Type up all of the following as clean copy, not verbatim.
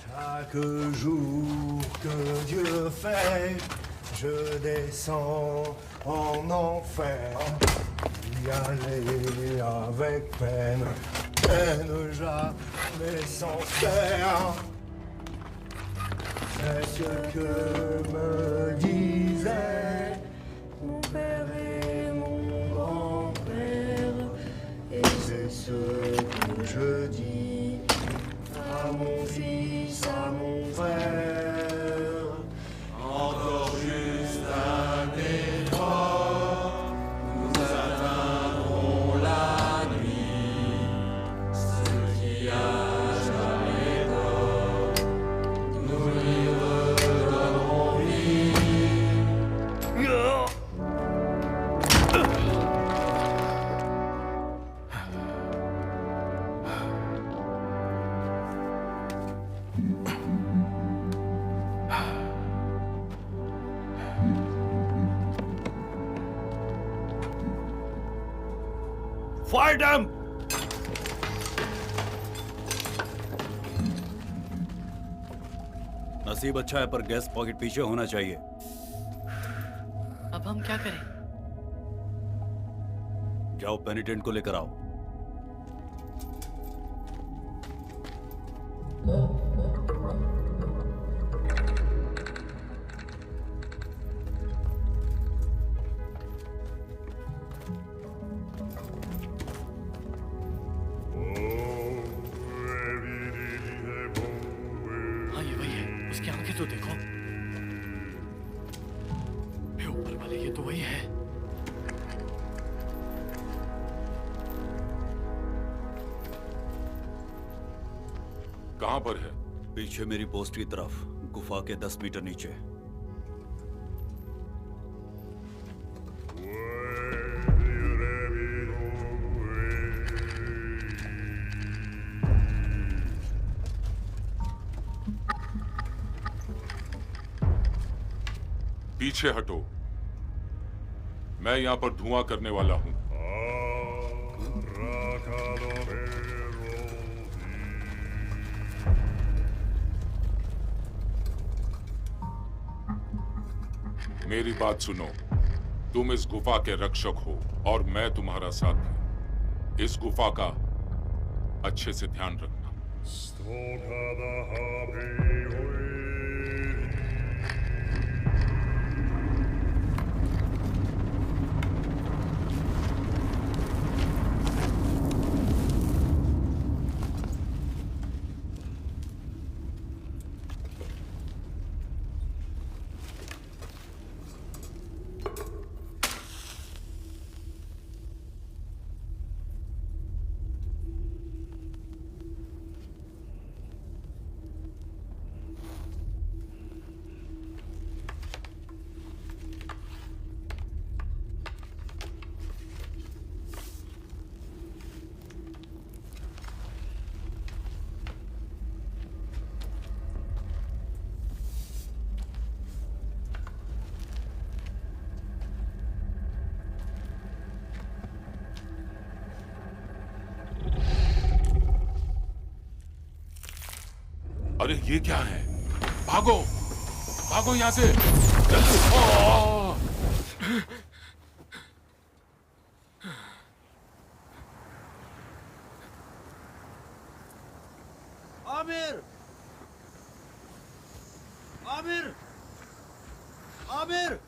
Chaque jour que Dieu fait, je descends en enfer. Y aller avec peine, peine jamais sans faire. C'est ce que me disait mon père et mon grand-père, et c'est ce que je dis à mon fils, à mon frère. Encore juste un effort, nous atteindrons la nuit. Ce qui a jamais tort, nous lui redonnerons vie. Fire them! नसीब अच्छा है पर gas pocket पीछे होना चाहिए। अब हम क्या करें? जाओ पेनिटेंट को लेकर आओ। हाँ ये वही है, उसकी आंखें तो देखो। हे ऊपर वाले, ये तो वही है। कहां पर है? पीछे मेरी पोस्ट की तरफ, गुफा के 10 मीटर नीचे। पीछे हटो, मैं यहां पर धुआं करने वाला हूं। मेरी बात सुनो, तुम इस गुफा के रक्षक हो और मैं तुम्हारा साथी। इस गुफा का अच्छे से ध्यान रखना। अरे ये क्या है? भागो भागो यहां से। आमिर! आमिर! आमिर!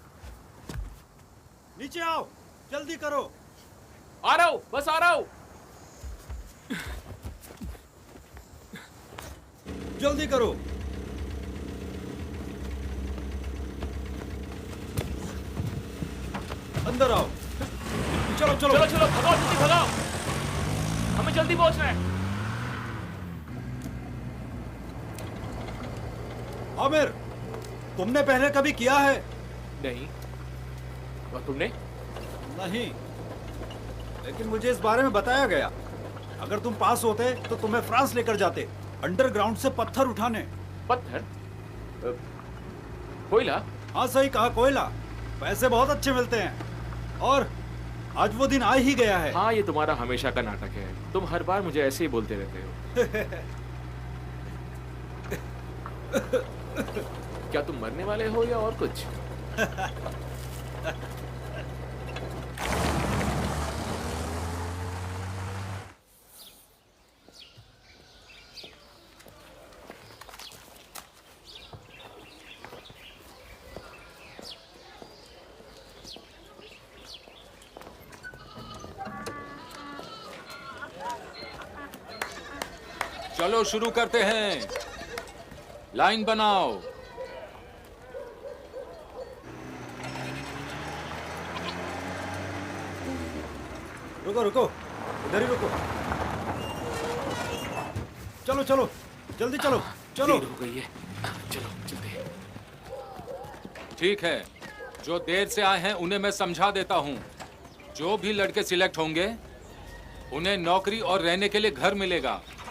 नीचे आओ, जल्दी करो। आ रहा हूं, बस आ रहा हूं। जल्दी करो। अंदर आओ। चलो चलो चलो चलो, भगाओ जल्दी भगाओ, हमें जल्दी पहुंचना है। आमिर, तुमने पहले कभी किया है? नहीं। और तुमने? नहीं, लेकिन मुझे इस बारे में बताया गया। अगर तुम पास होते तो तुम्हें फ्रांस लेकर जाते, अंडरग्राउंड से पत्थर उठाने। पत्थर? कोयला? हाँ सही कहा, कोयला। पैसे बहुत अच्छे मिलते हैं और आज वो दिन आ ही गया है। हाँ, ये तुम्हारा हमेशा का नाटक है। तुम हर बार मुझे ऐसे ही बोलते रहते हो। क्या तुम मरने वाले हो या और कुछ? चलो शुरू करते हैं। लाइन बनाओ। रुको रुको, इधर ही रुको। चलो चलो, जल्दी चलो चलो। देर हो गई है, चलो चलते हैं। ठीक है, जो देर से आए हैं उन्हें मैं समझा देता हूँ। जो भी लड़के सिलेक्ट होंगे उन्हें नौकरी और रहने के लिए घर मिलेगा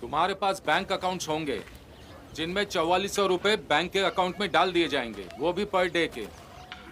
तुम्हारे पास बैंक अकाउंट्स होंगे जिनमें 4400 रुपए बैंक के अकाउंट में डाल दिए जाएंगे, वो भी पर डे के।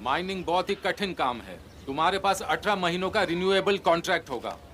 माइनिंग बहुत ही कठिन काम है। तुम्हारे पास 18 महीनों का रिन्यूएबल कॉन्ट्रैक्ट होगा।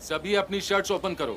सभी अपनी शर्ट्स ओपन करो।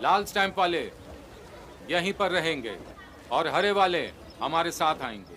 लाल स्टैंप वाले यहीं पर रहेंगे और हरे वाले हमारे साथ आएंगे।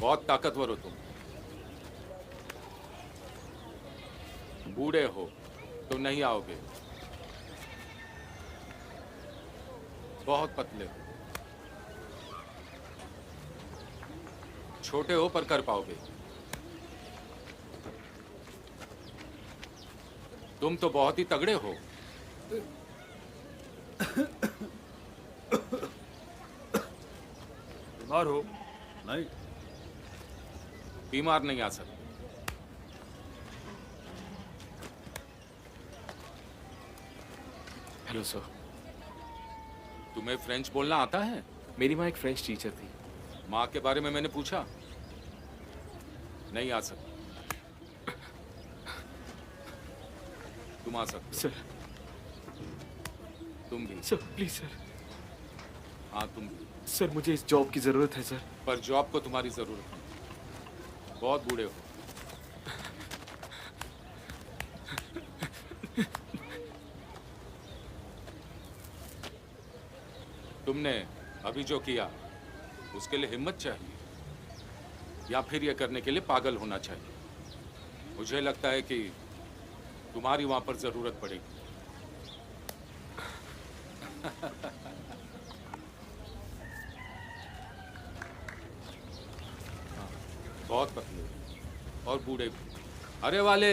बहुत ताकतवर हो तुम। बूढ़े हो तो नहीं आओगे, बहुत पतले हो। छोटे हो पर कर पाओगे। तुम तो बहुत ही तगड़े हो। बीमार हो? नहीं, बीमार नहीं आ सकते। Hello sir. तुम्हें फ्रेंच बोलना आता है? मेरी माँ एक फ्रेंच टीचर थी। माँ के बारे में मैंने पूछा, नहीं आ सकते। तुम आ सकते सर, हो। तुम भी। Sir please sir. हाँ तुम भी। सर मुझे इस जॉब की जरूरत है सर। पर जॉब को तुम्हारी जरूरत है, बहुत बूढ़े हो। तुमने अभी जो किया उसके लिए हिम्मत चाहिए या फिर यह करने के लिए पागल होना चाहिए। मुझे लगता है कि तुम्हारी वहां पर जरूरत पड़ेगी। बहुत पतले और बूढ़े भी। अरे वाले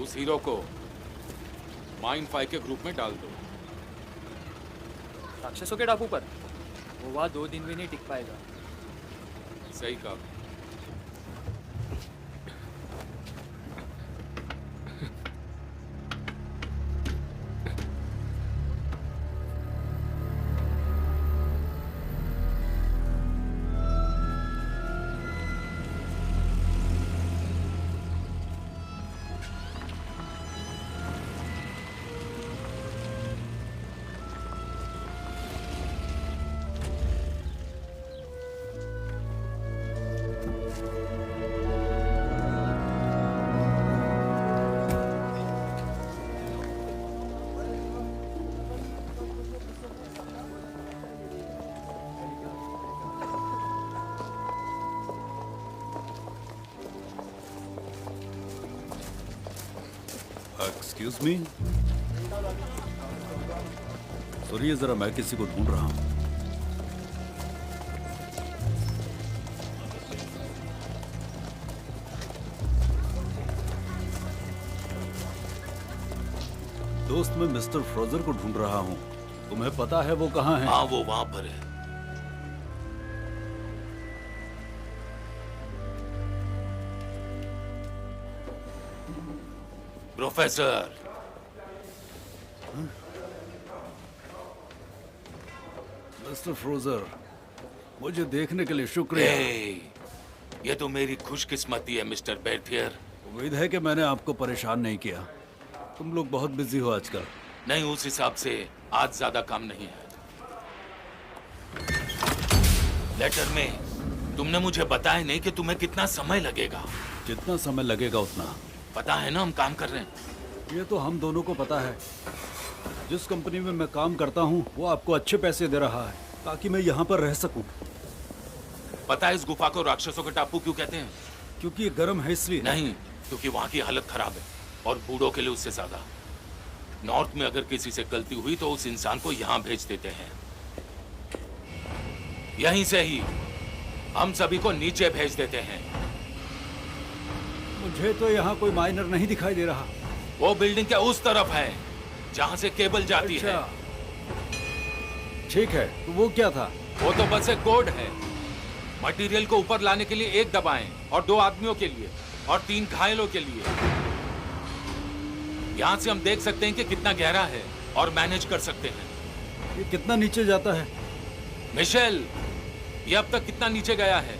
उस हीरो को माइन 5 के ग्रुप में डाल दो। राक्षसों के डाकू पर वो वहाँ 2 दिन भी नहीं टिक पाएगा। सही कहा। एक्सक्यूज मी, सुनिए जरा, मैं किसी को ढूंढ रहा हूं। दोस्त मैं मिस्टर फ्रोजर को ढूंढ रहा हूँ। तुम्हें पता है वो कहाँ है? हाँ, वो वहां पर है। प्रोफेसर, मिस्टर फ्रोजर, मुझे देखने के लिए शुक्रिया। ये तो मेरी खुशकिस्मती है मिस्टर बेरथियर। उम्मीद है कि मैंने आपको परेशान नहीं किया। तुम लोग बहुत बिजी हो आजकल। नहीं, उस हिसाब से आज ज्यादा काम नहीं है। लेटर में तुमने मुझे बताया नहीं कि तुम्हें कितना समय लगेगा। जितना समय लगेगा उतना। पता है ना हम काम कर रहे हैं। ये तो हम दोनों को पता है। जिस कंपनी में मैं काम करता हूँ वो आपको अच्छे पैसे दे रहा है ताकि मैं यहाँ पर रह सकूँ। पता है इस गुफा को राक्षसों का टापू क्यों कहते हैं? क्योंकि ये गर्म है इसलिए। नहीं, क्योंकि वहाँ की हालत खराब है और बूढ़ों के लिए उससे ज्यादा। नॉर्थ में अगर किसी से गलती हुई तो उस इंसान को यहाँ भेज देते हैं। यहीं से ही हम सभी को नीचे भेज देते हैं। मुझे तो यहाँ कोई माइनर नहीं दिखाई दे रहा। वो बिल्डिंग के उस तरफ है जहाँ से केबल जाती है। ठीक है, तो वो क्या था? वो तो बस एक कोड है। मटेरियल को ऊपर लाने के लिए 1 दबाएं और 2 आदमियों के लिए और 3 घायलों के लिए। यहाँ से हम देख सकते हैं कि कितना गहरा है और मैनेज कर सकते हैं। ये कितना नीचे जाता है? मिशेल, ये अब तक कितना नीचे गया है?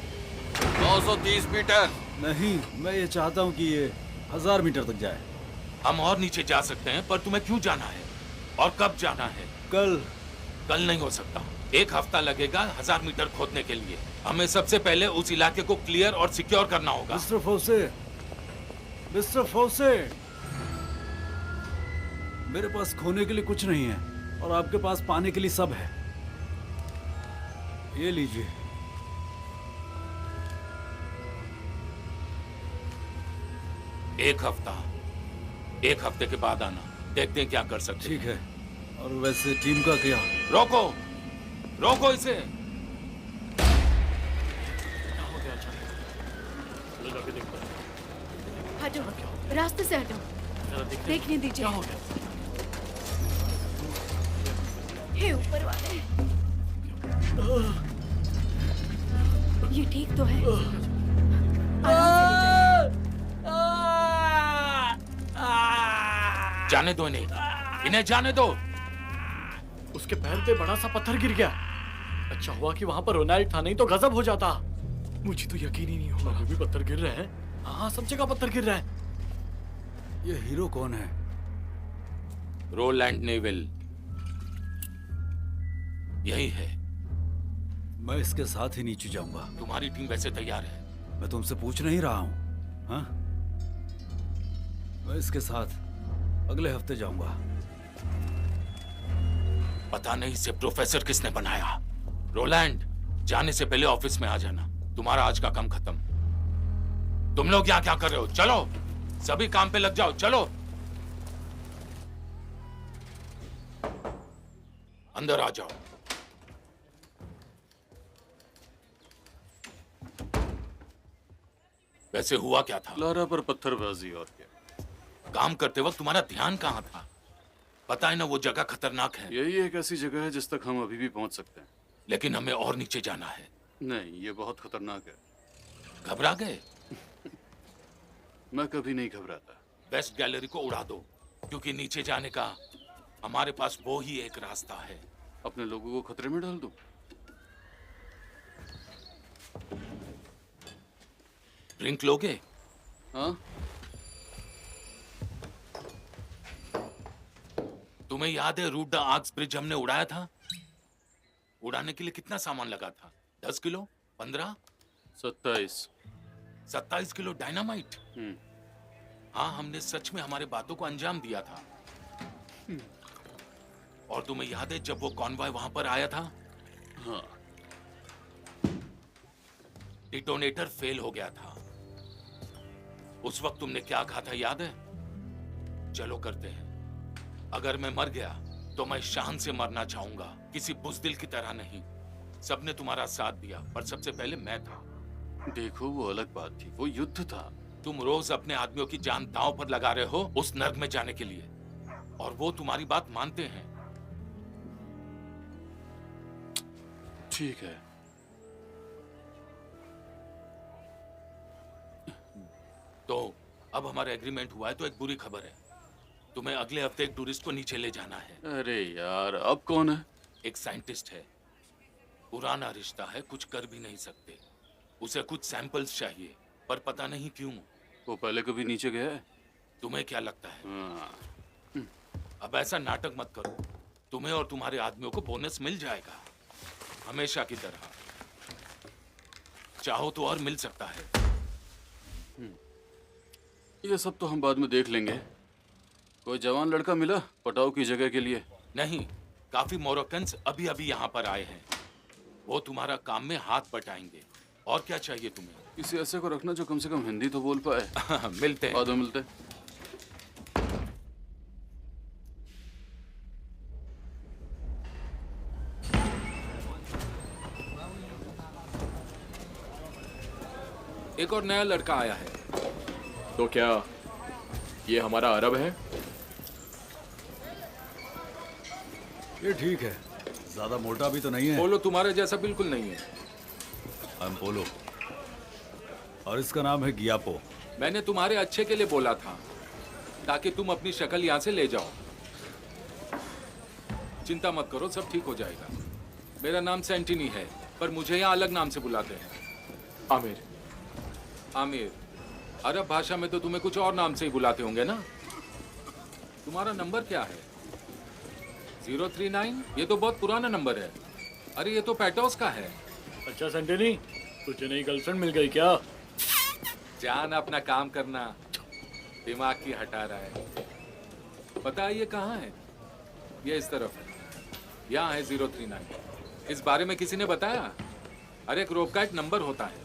930 मीटर। नहीं, मैं ये चाहता हूँ कि ये 1000 मीटर तक जाए। हम और नीचे जा सकते हैं, पर तुम्हें क्यों जाना है और कब जाना है? कल नहीं हो सकता। 1 हफ्ता लगेगा 1000 मीटर खोदने के लिए। हमें सबसे पहले उस इलाके को क्लियर और सिक्योर करना होगा। मिस्टर फोसे, मेरे पास खोने के लिए कुछ नहीं है और आपके पास पाने के लिए सब है। ये लीजिए। एक हफ्ते के बाद आना, देखते हैं क्या कर सकते हैं। ठीक है। और वैसे टीम का क्या? रोको इसे। हटो, रास्ते से हटो। देखने दीजिए। क्या हो गया? हे ऊपर वाले, ये ठीक तो है? आराम से ले जाइए। जाने दो इन्हें जाने दो। उसके पैर पे बड़ा सा पत्थर गिर गया। अच्छा हुआ कि वहां पर रोनाल्ड था, नहीं तो गजब हो जाता। मुझे तो यकीन ही नहीं हो रहा। अभी भी पत्थर गिर रहे हैं। हाँ, सब जगह पत्थर गिर रहा है। ये हीरो कौन है? रोलैंड नेविल, यही है। मैं इसके साथ ही नीचे जाऊंगा। तुम्हारी टीम वैसे तैयार है। मैं तुमसे पूछ नहीं रहा हूँ। हाँ? मैं इसके साथ अगले हफ्ते जाऊंगा। पता नहीं इसे प्रोफेसर किसने बनाया। रोलैंड, जाने से पहले ऑफिस में आ जाना। तुम्हारा आज का काम खत्म। तुम लोग यहाँ क्या कर रहे हो? चलो, सभी काम पे लग जाओ। चलो, अंदर आ जाओ। वैसे हुआ क्या था? लारा पर पत्थरबाजी और क्या। काम करते वक्त तुम्हारा ध्यान कहाँ था? पता है ना वो जगह खतरनाक है। यही एक ऐसी जगह है जिस तक हम अभी भी पहुंच सकते हैं। लेकिन हमें और नीचे जाना है। नहीं, ये बहुत खतरनाक है। घबरा गए? मैं कभी नहीं घबराता। वेस्ट गैलरी को उड़ा दो, क्योंकि नीचे जाने का हमारे पास वो ही एक रास्ता है। अपने लोगों को खतरे में डाल दूं? ड्रिंक लोगे? हाँ? तुम्हें याद है रूट द आर्क्स ब्रिज हमने उड़ाया था? उड़ाने के लिए कितना सामान लगा था? 10 किलो? 15? 27 kilo dynamite. हाँ, हमने सच में हमारे बातों को अंजाम दिया था। और तुम्हें याद है जब वो कॉन्वॉय वहां पर आया था? हाँ। डिटोनेटर फेल हो गया था। उस वक्त तुमने क्या कहा था याद है? चलो करते हैं। अगर मैं मर गया तो मैं शान से मरना चाहूंगा, किसी बुज़दिल की तरह नहीं। सबने तुम्हारा साथ दिया, पर सबसे पहले मैं था। देखो, वो अलग बात थी, वो युद्ध था। तुम रोज अपने आदमियों की जान दांव पर लगा रहे हो उस नर्क में जाने के लिए। और वो तुम्हारी बात मानते हैं। ठीक है। तो अब हमारा एग्रीमेंट हुआ है, तो एक बुरी खबर है। तुम्हें अगले हफ्ते एक टूरिस्ट को नीचे ले जाना है। अरे यार, अब कौन है? एक साइंटिस्ट है, पुराना रिश्ता है, कुछ कर भी नहीं सकते। उसे कुछ सैंपल्स चाहिए, पर पता नहीं क्यों। वो पहले कभी नीचे गया है? तुम्हें क्या लगता है? हाँ। अब ऐसा नाटक मत करो। तुम्हें और तुम्हारे आदमियों को बोनस मिल जाएगा, हमेशा की तरह। चाहो तो और मिल सकता है। ये सब तो हम बाद में देख लेंगे। कोई जवान लड़का मिला पटाव की जगह के लिए? नहीं, काफी मोरक्कन्स अभी अभी यहाँ पर आए हैं। वो तुम्हारा काम में हाथ बटाएंगे। और क्या चाहिए तुम्हें? किसी ऐसे को रखना जो कम से कम हिंदी तो बोल पाए। मिलते हैं। बाद में मिलते हैं। एक और नया लड़का आया है। तो क्या ये हमारा अरब है? ये ठीक है, ज्यादा मोटा भी तो नहीं है। बोलो तुम्हारे जैसा बिल्कुल नहीं है। हम पोलो, और इसका नाम है गियापो। मैंने तुम्हारे अच्छे के लिए बोला था, ताकि तुम अपनी शक्ल यहाँ से ले जाओ। चिंता मत करो, सब ठीक हो जाएगा। मेरा नाम सेंटिनी है, पर मुझे यहाँ अलग नाम से बुलाते हैं। आमिर। आमिर। अरब भाषा में तो तुम्हें कुछ और नाम से ही बुलाते होंगे ना? तुम्हारा नंबर क्या है? 039? ये तो बहुत पुराना नंबर है। अरे ये तो पैटोस का है। अच्छा सेंटेनी, तुझे नई गर्लफ्रेंड मिल गई क्या? जान अपना काम करना, दिमाग की हटा रहा है। पता है ये कहाँ है? ये इस तरफ है। यहाँ है 039। इस बारे में किसी ने बताया? अरे एक रोप का एक नंबर होता है।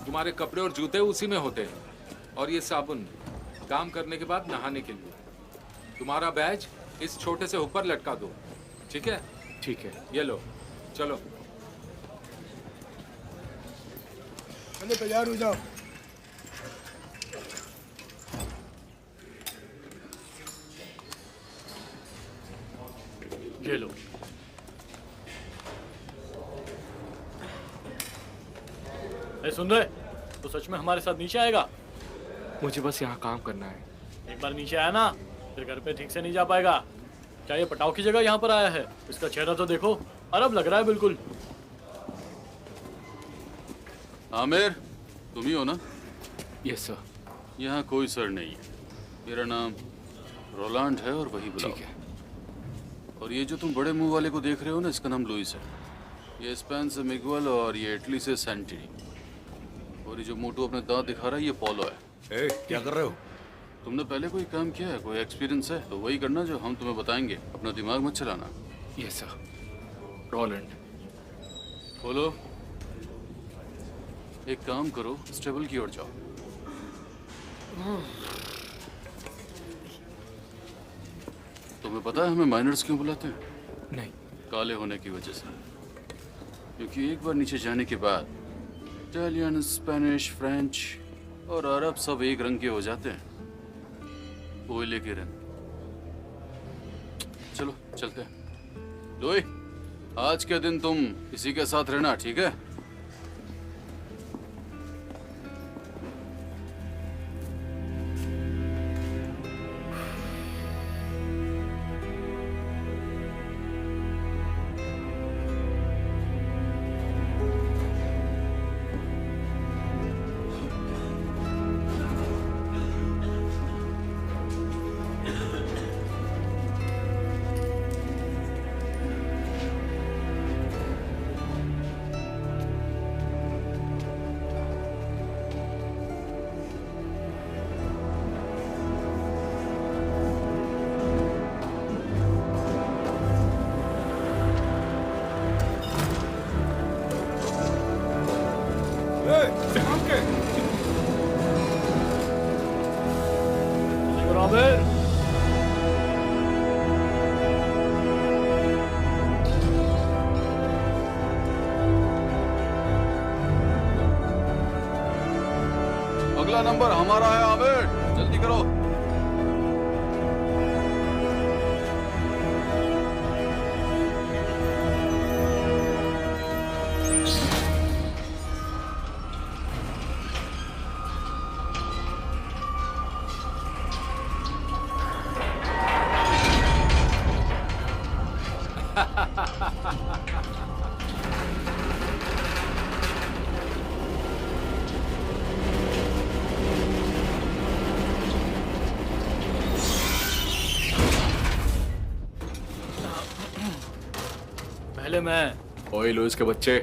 तुम्हारे कपड़े और जूते उसी में होते हैं। और ये साबुन काम करने के बाद नहाने के लिए। तुम्हारा बैज इस छोटे से ऊपर लटका दो, ठीक है? ठीक है। ये लो, चलो। चलो तैयार हो जाओ। ये लो। ए, सुन रहे? तो सच में हमारे साथ नीचे आएगा? मुझे बस यहाँ काम करना है। एक बार नीचे आया ना, फिर घर पे ठीक से नहीं जा पाएगा। क्या ये पटाव की जगह यहाँ पर आया है? इसका चेहरा तो देखो, अरब लग रहा है बिल्कुल। आमिर, तुम ही हो ना? Yes sir. यहाँ कोई सर नहीं है। मेरा नाम रोलांड है और वही बुलाओ। ठीक है। और ये जो तुम बड़े मुंह वाले को देख रहे हो ना, इसका नाम लुइस है। ये स्पेन से मिगुएल और ये इटली से सेंटिनी। और ये जो मोटू अपने दांत दिखा रहा है, ये पोलो है। ए, क्या कर रहे हो? तुमने पहले कोई काम किया है, कोई एक्सपीरियंस है? तो वही करना जो हम तुम्हें बताएंगे। अपना दिमाग मत चलाना। Yes sir. रोलैंड। बोलो। एक काम करो, स्टेबल की ओर जाओ। तुम्हें पता है हमें माइनर्स क्यों बुलाते हैं? नहीं। काले होने की वजह से। क्योंकि एक बार नीचे जाने के बाद इटालियन, स्पेनिश, फ्रेंच और अरब सब एक रंग के हो जाते हैं। कोयले के रंग। चलो चलते हैं। लोई, आज के दिन तुम इसी के साथ रहना, ठीक है? आमिर, अगला नंबर हमारा है आमिर, जल्दी करो। बेटे मैं। ओए लुइस के बच्चे,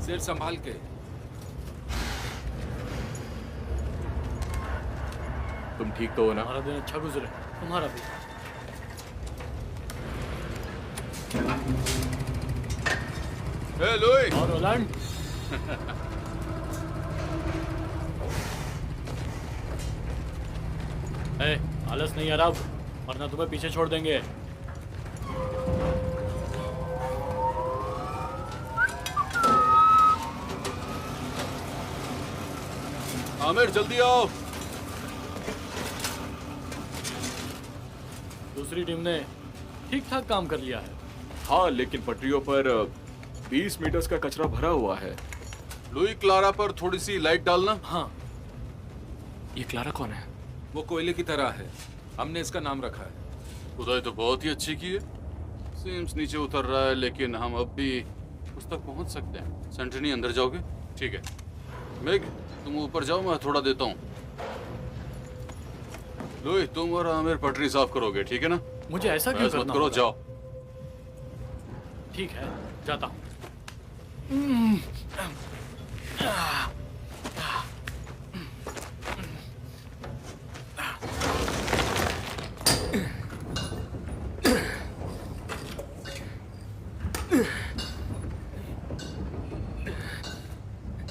सिर संभाल के। तुम ठीक तो हो ना? हमारा दिन अच्छा गुजरे, तुम्हारा भी। हे लुई, और रोलैंड, आलस नहीं यार अब, वरना तुम्हें पीछे छोड़ देंगे। आमिर जल्दी आओ। दूसरी टीम ने ठीक ठाक काम कर लिया है। हाँ, लेकिन पटरियों पर 20 मीटर का कचरा भरा हुआ है। लुई, क्लारा पर थोड़ी सी लाइट डालना। हाँ, ये क्लारा कौन है? वो कोयले की तरह है, हमने इसका नाम रखा है। खुदाई तो बहुत ही अच्छी की है। सिम्स नीचे उतर रहा है, लेकिन हम अब भी उस तक पहुंच सकते हैं। सेंटनी, अंदर जाओगे? ठीक है। मेग, तुम ऊपर जाओ, मैं थोड़ा देता हूँ। लुई, तुम और आमिर पटरी साफ करोगे, ठीक है ना? मुझे ऐसा क्यों बहस मत करना करो, होगा? जाओ। ठीक है, जाता हूँ।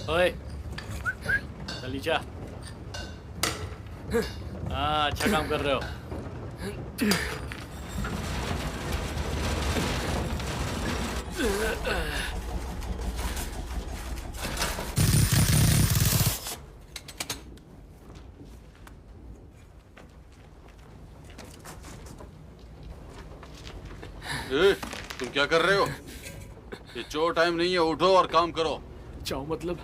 ओए, चलीचा। हाँ, अच्छा काम कर रहे हो। तुम क्या कर रहे हो? ये चो टाइम नहीं है, उठो और काम करो। चाओ मतलब?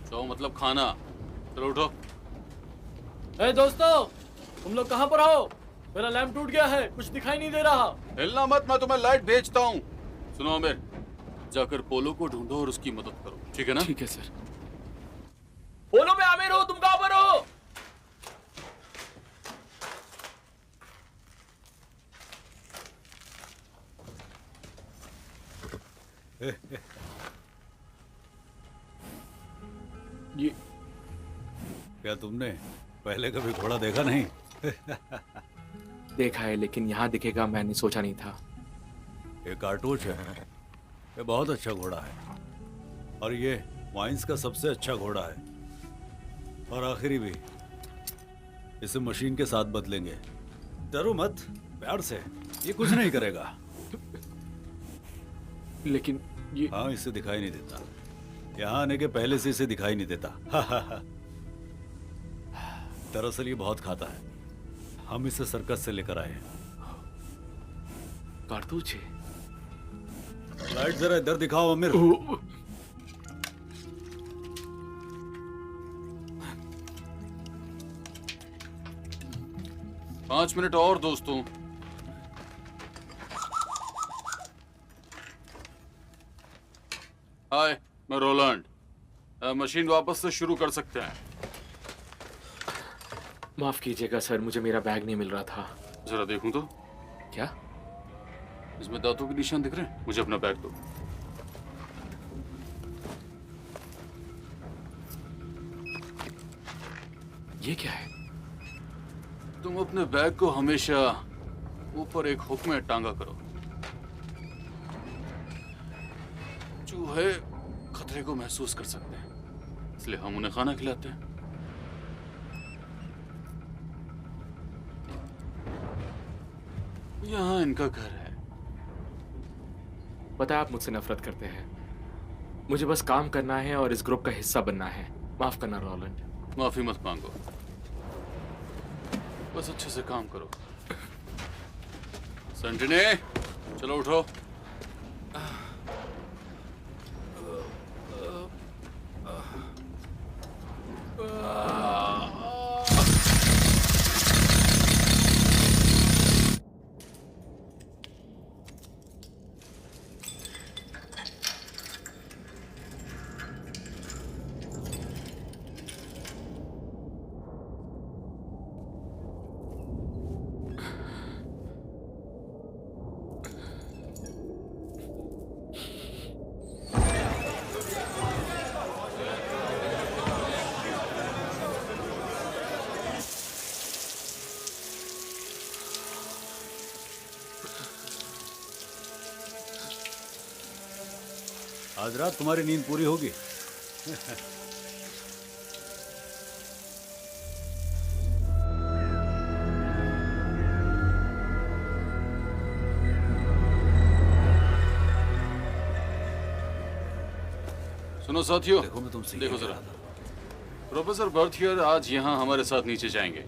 चो मतलब खाना। चलो उठो। ए दोस्तों, तुम लोग कहाँ पर हो? मेरा लैंप टूट गया है, कुछ दिखाई नहीं दे रहा। हिलना मत, मैं तुम्हें लाइट भेजता हूँ। सुनो आमिर, जाकर पोलो को ढूंढो और उसकी मदद करो, ठीक है ना? ठीक है सर। बोलो मैं आमिर हूँ, तुम कहाँ पर हो? ये क्या तुमने पहले कभी घोड़ा देखा नहीं? देखा है, लेकिन यहाँ दिखेगा मैंने सोचा नहीं था। ये कार्टूच है। ये बहुत अच्छा घोड़ा है, और ये वाइन्स का सबसे अच्छा घोड़ा है। और आखिरी भी, इसे मशीन के साथ बदलेंगे। डरो मत, प्यार से, ये कुछ नहीं करेगा। लेकिन ये हाँ, इसे दिखाई नहीं देता। यहाँ आने के पहले से इसे दिखाई नहीं देता। दरअसल ये बहुत खाता है। हम इसे सर्कस से लेकर आए हैं। कारतूस है। लाइट जरा इधर दिखाओ अमीर। 5 मिनट और दोस्तों। हाय, मैं रोलैंड। मशीन वापस से शुरू कर सकते हैं। माफ कीजिएगा सर, मुझे मेरा बैग नहीं मिल रहा था। जरा देखूं तो। क्या? इसमें दांतों के निशान दिख रहे हैं। मुझे अपना बैग दो। ये क्या है? तुम अपने बैग को हमेशा ऊपर एक हुक में टांगा करो। चूहे खतरे को महसूस कर सकते हैं, इसलिए हम उन्हें खाना खिलाते हैं। यहाँ इनका घर है। पता है आप मुझसे नफरत करते हैं। मुझे बस काम करना है और इस ग्रुप का हिस्सा बनना है। माफ करना रोलैंड। माफी मत मांगो, बस अच्छे से काम करो। सेंटिने, चलो उठो। आज रात तुम्हारी नींद पूरी होगी। सुनो साथियों, देखो मैं तुमसे देखो ये कह जरा, रहा था। प्रोफेसर बर्थियर आज यहाँ हमारे साथ नीचे जाएंगे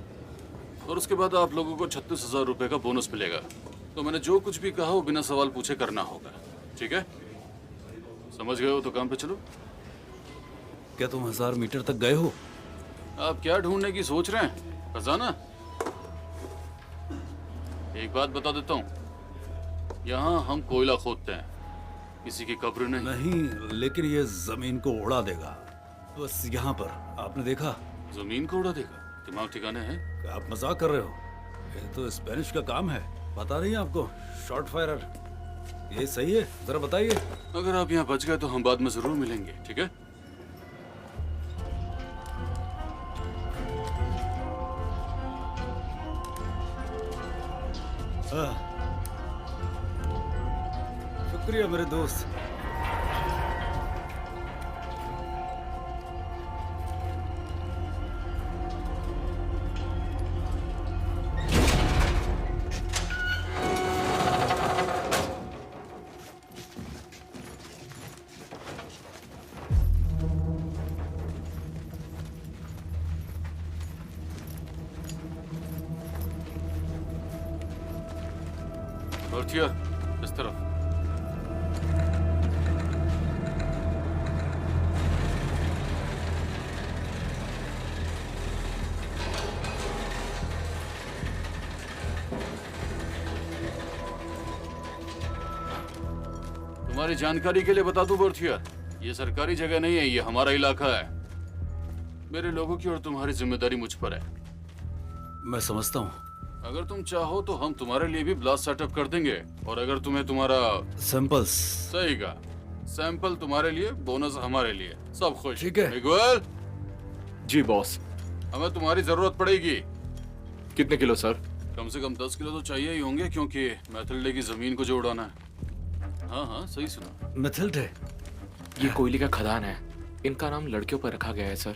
और उसके बाद आप लोगों को 36,000 रुपए का बोनस मिलेगा। तो मैंने जो कुछ भी कहा वो बिना सवाल पूछे करना होगा, ठीक है? समझ गए हो तो काम पे चलो। क्या तुम 1000 मीटर तक गए हो? आप क्या ढूंढने की सोच रहे हैं? खजाना? एक बात बता देता हूँ, यहाँ हम कोयला खोदते हैं, किसी की कब्र नहीं। नहीं, लेकिन ये जमीन को उड़ा देगा। बस यहाँ पर आपने देखा? जमीन को उड़ा देगा? दिमाग ठिकाने हैं? आप मजाक कर रहे हो? ये तो स्पेनिश का काम है, पता नहीं आपको? शॉर्ट फायरर, ये सही है? जरा बताइए। अगर आप यहाँ बच गए तो हम बाद में जरूर मिलेंगे, ठीक है? शुक्रिया मेरे दोस्त। बर्थियर, इस तरफ। तुम्हारी जानकारी के लिए बता दूं बर्थियर, ये सरकारी जगह नहीं है, ये हमारा इलाका है। मेरे लोगों की और तुम्हारी जिम्मेदारी मुझ पर है। मैं समझता हूँ। अगर तुम चाहो तो हम तुम्हारे लिए भी ब्लास्ट सेटअप कर देंगे, और अगर तुम्हें तुम्हारा सैंपल्स। सही का सैंपल तुम्हारे लिए, बोनस हमारे लिए, सब खुश। ठीक है। मिगुएल, जी बॉस। हमें तुम्हारी जरूरत पड़ेगी। कितने किलो सर? कम से कम 10 किलो तो चाहिए ही होंगे, क्योंकि मैथिल्डे की जमीन को जो उड़ाना है। हाँ हाँ, सही सुना। मैथिल्डे? ये कोयले का खदान है, इनका नाम लड़कियों पर रखा गया है सर।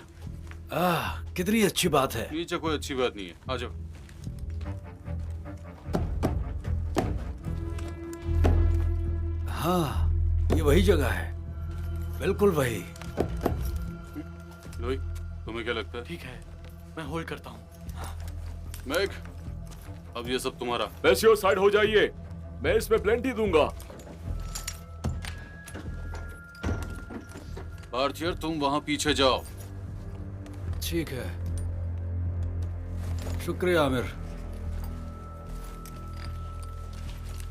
कितनी अच्छी बात है। नीचे कोई अच्छी बात नहीं है, आ जाओ। हाँ, ये वही जगह है, बिल्कुल वही। लोई, तुम्हें क्या लगता है? ठीक है, मैं होल्ड करता हूँ। मैक, अब ये सब तुम्हारा। वैसे साइड हो जाइए, मैं इसमें प्लेंटी दूंगा। बार्थियर, तुम वहां पीछे जाओ। ठीक है, शुक्रिया आमिर।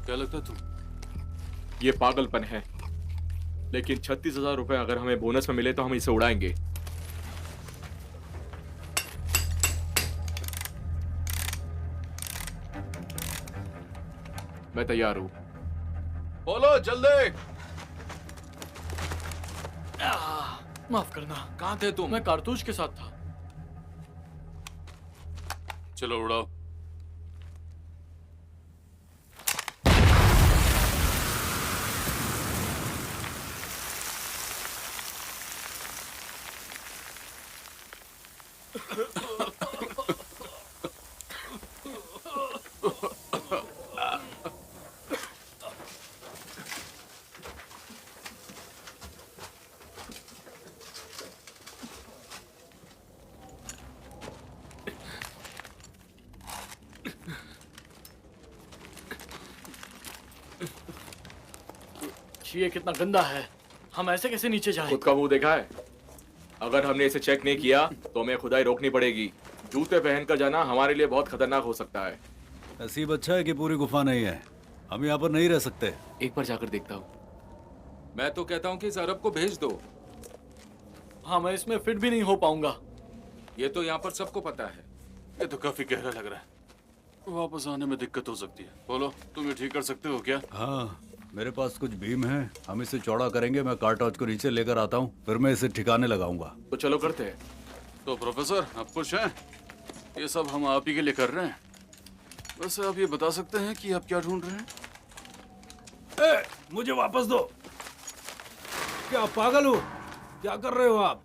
क्या लगता है तुम? ये पागलपन है, लेकिन 36,000 रुपए अगर हमें बोनस में मिले तो हम इसे उड़ाएंगे। मैं तैयार हूं। बोलो जल्दी। माफ करना। कहाँ थे तुम? मैं कारतूस के साथ था। चलो उड़ाओ। ये कितना गंदा है, हम ऐसे कैसे नीचे जाएं? खुद का मुंह देखा है? अगर हमने इसे चेक नहीं किया तो हमें खुदाई रोकनी पड़ेगी। जूते पहनकर जाना हमारे लिए बहुत खतरनाक हो सकता है। नसीब अच्छा है कि पूरी गुफा नहीं है, हम यहाँ पर नहीं रह सकते। एक बार जाकर देखता हूँ। मैं तो कहता हूँ कि इस अरब को भेज दो। हाँ, मैं इसमें फिट भी नहीं हो पाऊंगा। ये तो यहाँ पर सबको पता है। ये तो काफी गहरा लग रहा है, वापस आने में दिक्कत हो सकती है। बोलो, तुम ये ठीक कर सकते हो क्या? हाँ, मेरे पास कुछ बीम है, हम इसे चौड़ा करेंगे। मैं कार्टॉज को नीचे लेकर आता हूँ, फिर मैं इसे ठिकाने लगाऊंगा। तो चलो करते हैं। तो प्रोफेसर, आप खुश हैं? ये सब हम आप ही के लिए कर रहे हैं। वैसे आप ये बता सकते हैं कि आप क्या ढूंढ रहे हैं? मुझे वापस दो। क्या पागल हो? क्या कर रहे हो आप?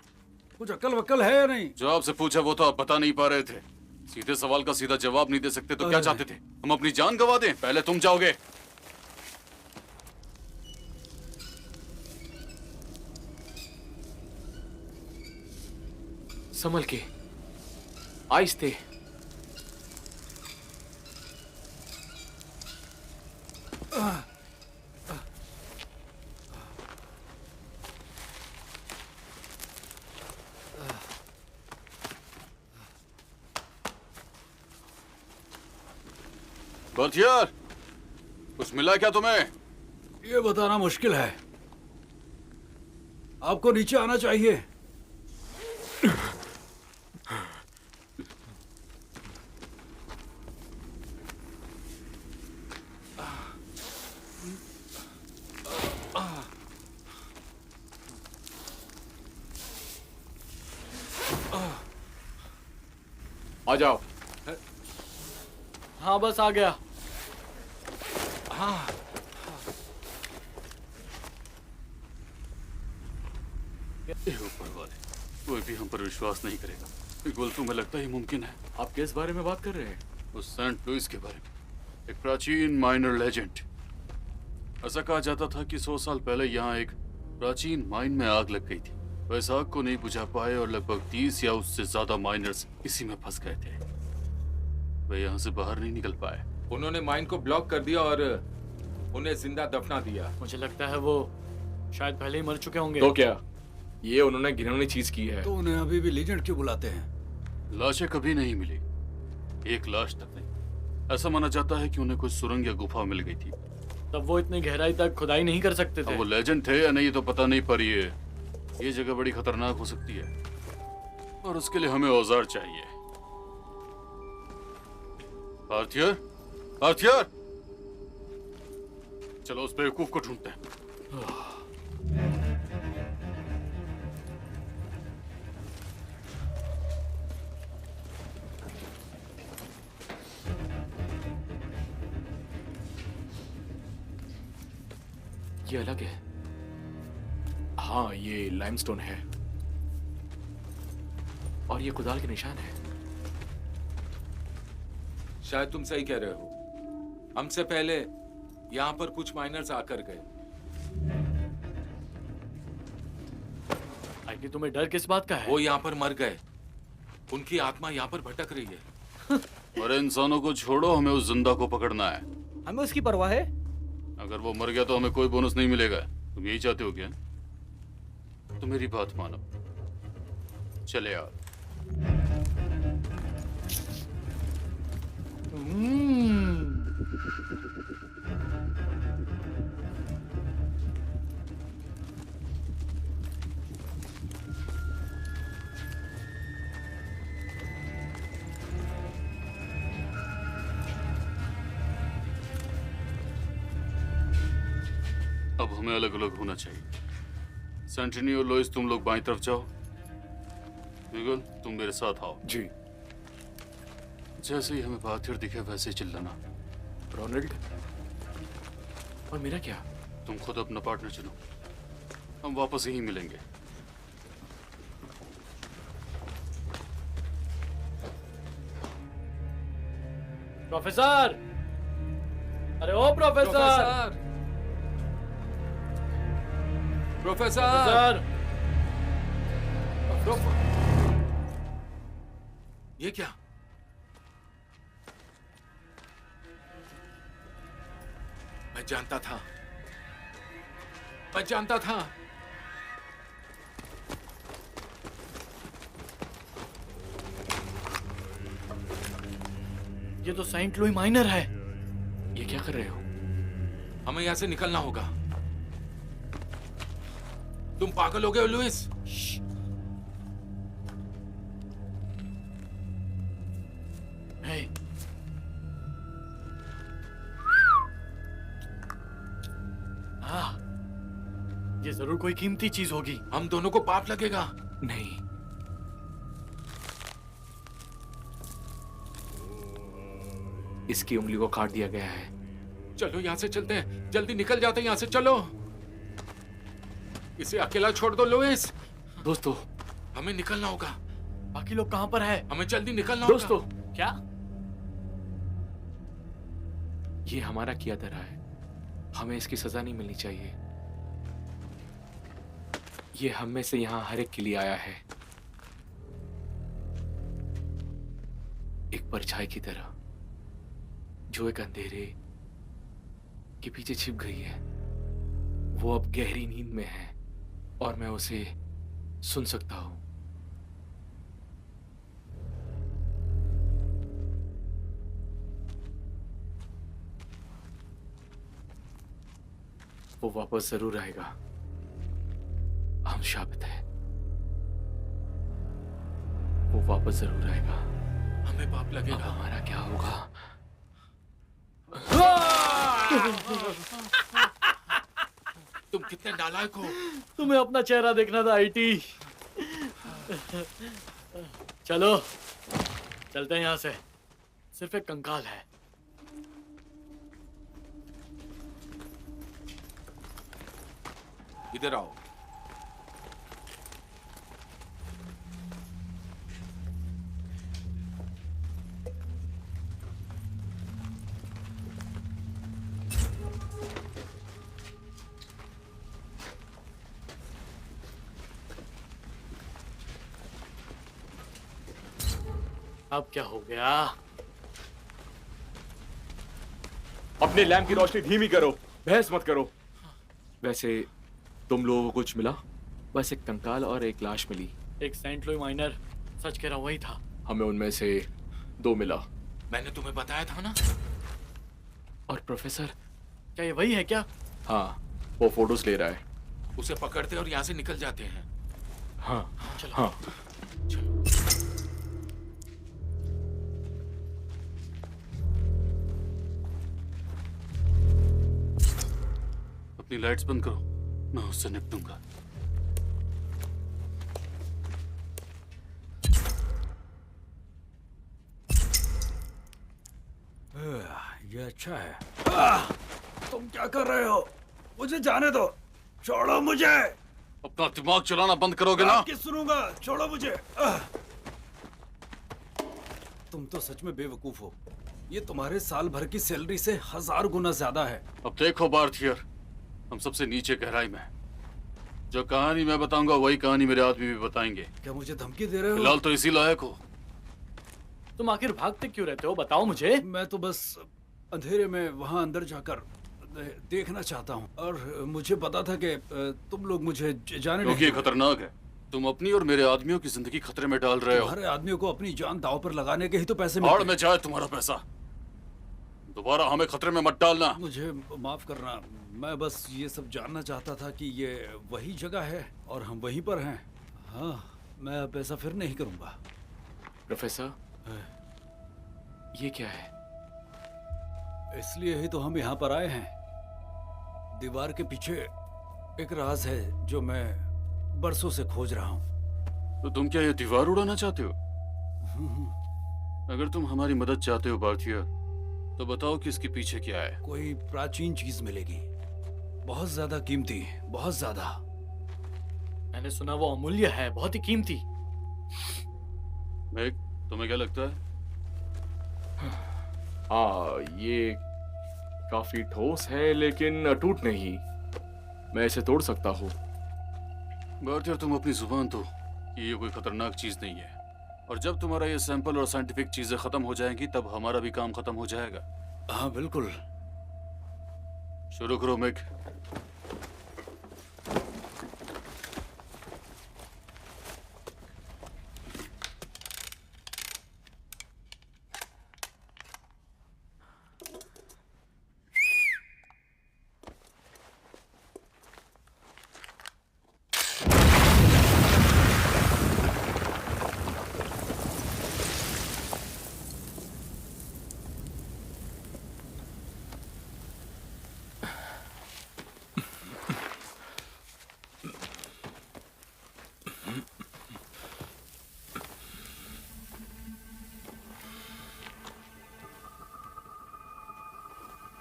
कुछ अक्ल वक्ल है या नहीं? जो आपसे पूछा वो तो आप बता नहीं पा रहे थे। सीधे सवाल का सीधा जवाब नहीं दे सकते तो क्या चाहते थे? हम अपनी जान गंवा दें? पहले तुम जाओगे। संभल के, आहिस्ते। बर्थियर, कुछ मिला क्या तुम्हें? ये बताना मुश्किल है। आपको नीचे आना चाहिए। आ जाओ। हाँ बस आ गया। हाँ, ऊपर वाले, कोई भी हम पर विश्वास नहीं करेगा। बिल्कुल तुम्हें लगता ही मुमकिन है? आप किस बारे में बात कर रहे हैं? उस सेंट लुइस के बारे में। एक प्राचीन माइनर लेजेंड। ऐसा कहा जाता था कि 100 साल पहले यहाँ एक प्राचीन माइन में आग लग गई थी। वह आग को नहीं बुझा पाए और लगभग 30 या उससे ज्यादा माइनर्स इसी में फंस गए थे। वे यहाँ से बाहर नहीं निकल पाए। उन्होंने माइन को ब्लॉक कर दिया और उन्हें जिंदा दफना दिया। मुझे लगता है वो शायद पहले ही मर चुके होंगे। तो क्या ये उन्होंने घिनौनी चीज की है? तो उन्हें अभी भी लीजेंड क्यों बुलाते हैं? लाशें कभी नहीं मिली, एक लाश तक नहीं। ऐसा माना जाता है कि उन्हें कुछ सुरंग या गुफा मिल गई थी। तब वो इतनी गहराई तक खुदाई नहीं कर सकते थे। अब वो लेजेंड थे या नहीं तो पता नहीं, पर ये जगह बड़ी खतरनाक हो सकती है और उसके लिए हमें औजार चाहिए। आर्थियर, आर्थियर, चलो उस बेवकूफ को ढूंढते हैं। ये अलग है। हाँ, ये लाइमस्टोन है और ये कुदाल के निशान है। शायद तुम सही कह रहे हो। हमसे पहले यहाँ पर कुछ माइनर्स आकर गए। आखिर तुम्हें डर किस बात का है? वो यहाँ पर मर गए। उनकी आत्मा यहाँ पर भटक रही है। अरे इंसानों को छोड़ो, हमें उस जिंदा को पकड़ना है। हमें उसकी परवाह है। अगर वो मर गया तो हमें कोई बोनस नहीं मिलेगा। तुम यही चाहते हो क्या? तो मेरी बात मानो, चले यार। अब हमें अलग अलग होना चाहिए। सेंटिनी और लोइस, तुम लोग बाईं तरफ जाओ। बिगल, तुम मेरे साथ आओ। जी। जैसे ही हमें बाथिर दिखे वैसे ही चिल्लाना। रोनाल्ड, और मेरा क्या? तुम खुद अपना पार्टनर चुनो, हम वापस यहीं मिलेंगे। प्रोफेसर! अरे ओ प्रोफेसर! प्रोफेसर! ये क्या? मैं जानता था, मैं जानता था। ये तो सेंट लुई माइनर है। ये क्या कर रहे हो? हमें यहां से निकलना होगा। तुम पागल हो गए हो लुइस? हे। हाँ, ये जरूर कोई कीमती चीज होगी। हम दोनों को पाप लगेगा। नहीं, इसकी उंगली को काट दिया गया है। चलो यहां से चलते हैं, जल्दी निकल जाते हैं यहां से, चलो। इसे अकेला छोड़ दो लुइस। दोस्तों, हमें निकलना होगा। बाकी लोग कहाँ पर है? हमें जल्दी निकलना दोस्तों, होगा। क्या? ये हमारा किया धरा है, हमें इसकी सजा नहीं मिलनी चाहिए। ये हम में से यहाँ हर एक के लिए आया है, एक परछाई की तरह जो एक अंधेरे के पीछे छिप गई है। वो अब गहरी नींद में है और मैं उसे सुन सकता हूं। वो वापस जरूर आएगा, हम शापित है। वो वापस जरूर आएगा। हमें पाप अब लगेगा। हमारा क्या होगा? तुम कितने नालायक हो। तुम्हें अपना चेहरा देखना था आईटी। चलो चलते हैं यहाँ से, सिर्फ एक कंकाल है। इधर आओ। अब क्या हो गया? अपने लैंप की रोशनी धीमी करो, बहस मत करो। वैसे तुम लोगों को कुछ मिला? बस एक कंकाल और एक लाश मिली। एक सेंट लुई माइनर, सच कह रहा हूं, वही था। हमें उनमें से 2 मिला। मैंने तुम्हें बताया था ना। और प्रोफेसर? क्या ये वही है क्या? हाँ, वो फोटोज ले रहा है। उसे पकड़ते और यहाँ से निकल जाते हैं। हाँ चलो। हाँ। चलो। अपनी लाइट्स बंद करो, मैं उससे निपटूंगा। ये अच्छा है। तुम क्या कर रहे हो? मुझे जाने दो, छोड़ो मुझे। अपना दिमाग चलाना बंद करोगे ना? किस सुनूंगा, छोड़ो मुझे। तुम तो सच में बेवकूफ हो। ये तुम्हारे साल भर की सैलरी से 1000 गुना ज्यादा है। अब देखो बार्थियर, हम सबसे नीचे गहराई में। जो कहानी मैं बताऊंगा वही कहानी मेरे आदमी भी बताएंगे। क्या मुझे धमकी दे रहे हो? फिलहाल तो इसी लायक हो। तुम आखिर भागते क्यों रहते हो, बताओ मुझे। मैं तो बस अंधेरे में वहां अंदर जाकर देखना चाहता हूँ, और मुझे पता था कि तुम लोग मुझे जाने क्योंकि ये खतरनाक है। तुम अपनी और मेरे आदमियों की जिंदगी खतरे में डाल रहे हो। तुम्हारे आदमियों को अपनी जान दांव पर लगाने के ही तो पैसे और मिलते में जाए तुम्हारा पैसा। दोबारा हमें खतरे में मत डालना। मुझे माफ करना, मैं बस ये सब जानना चाहता था कि ये वही जगह है और हम वहीं पर हैं। हाँ, मैं अब ऐसा फिर नहीं करूंगा। प्रोफेसर, ये क्या है? इसलिए ही तो हम यहाँ पर आए हैं। दीवार के पीछे एक राज है जो मैं बरसों से खोज रहा हूँ। तो तुम क्या ये दीवार उड़ाना चाहते हो? अगर तुम हमारी मदद चाहते हो बार्थियर, तो बताओ कि इसके पीछे क्या है। कोई प्राचीन चीज मिलेगी, बहुत ज्यादा कीमती, बहुत ज्यादा। मैंने सुना वो अमूल्य है, बहुत ही कीमती। मैक, तुम्हें क्या लगता है? हाँ, ये काफी ठोस है लेकिन अटूट नहीं। मैं इसे तोड़ सकता हूँ। बार्थियर, तुम अपनी जुबान दो कि ये कोई खतरनाक चीज नहीं है। और जब तुम्हारा ये सैंपल और साइंटिफिक चीजें खत्म हो जाएंगी तब हमारा भी काम खत्म हो जाएगा। हाँ बिल्कुल। शुरू करो मैक।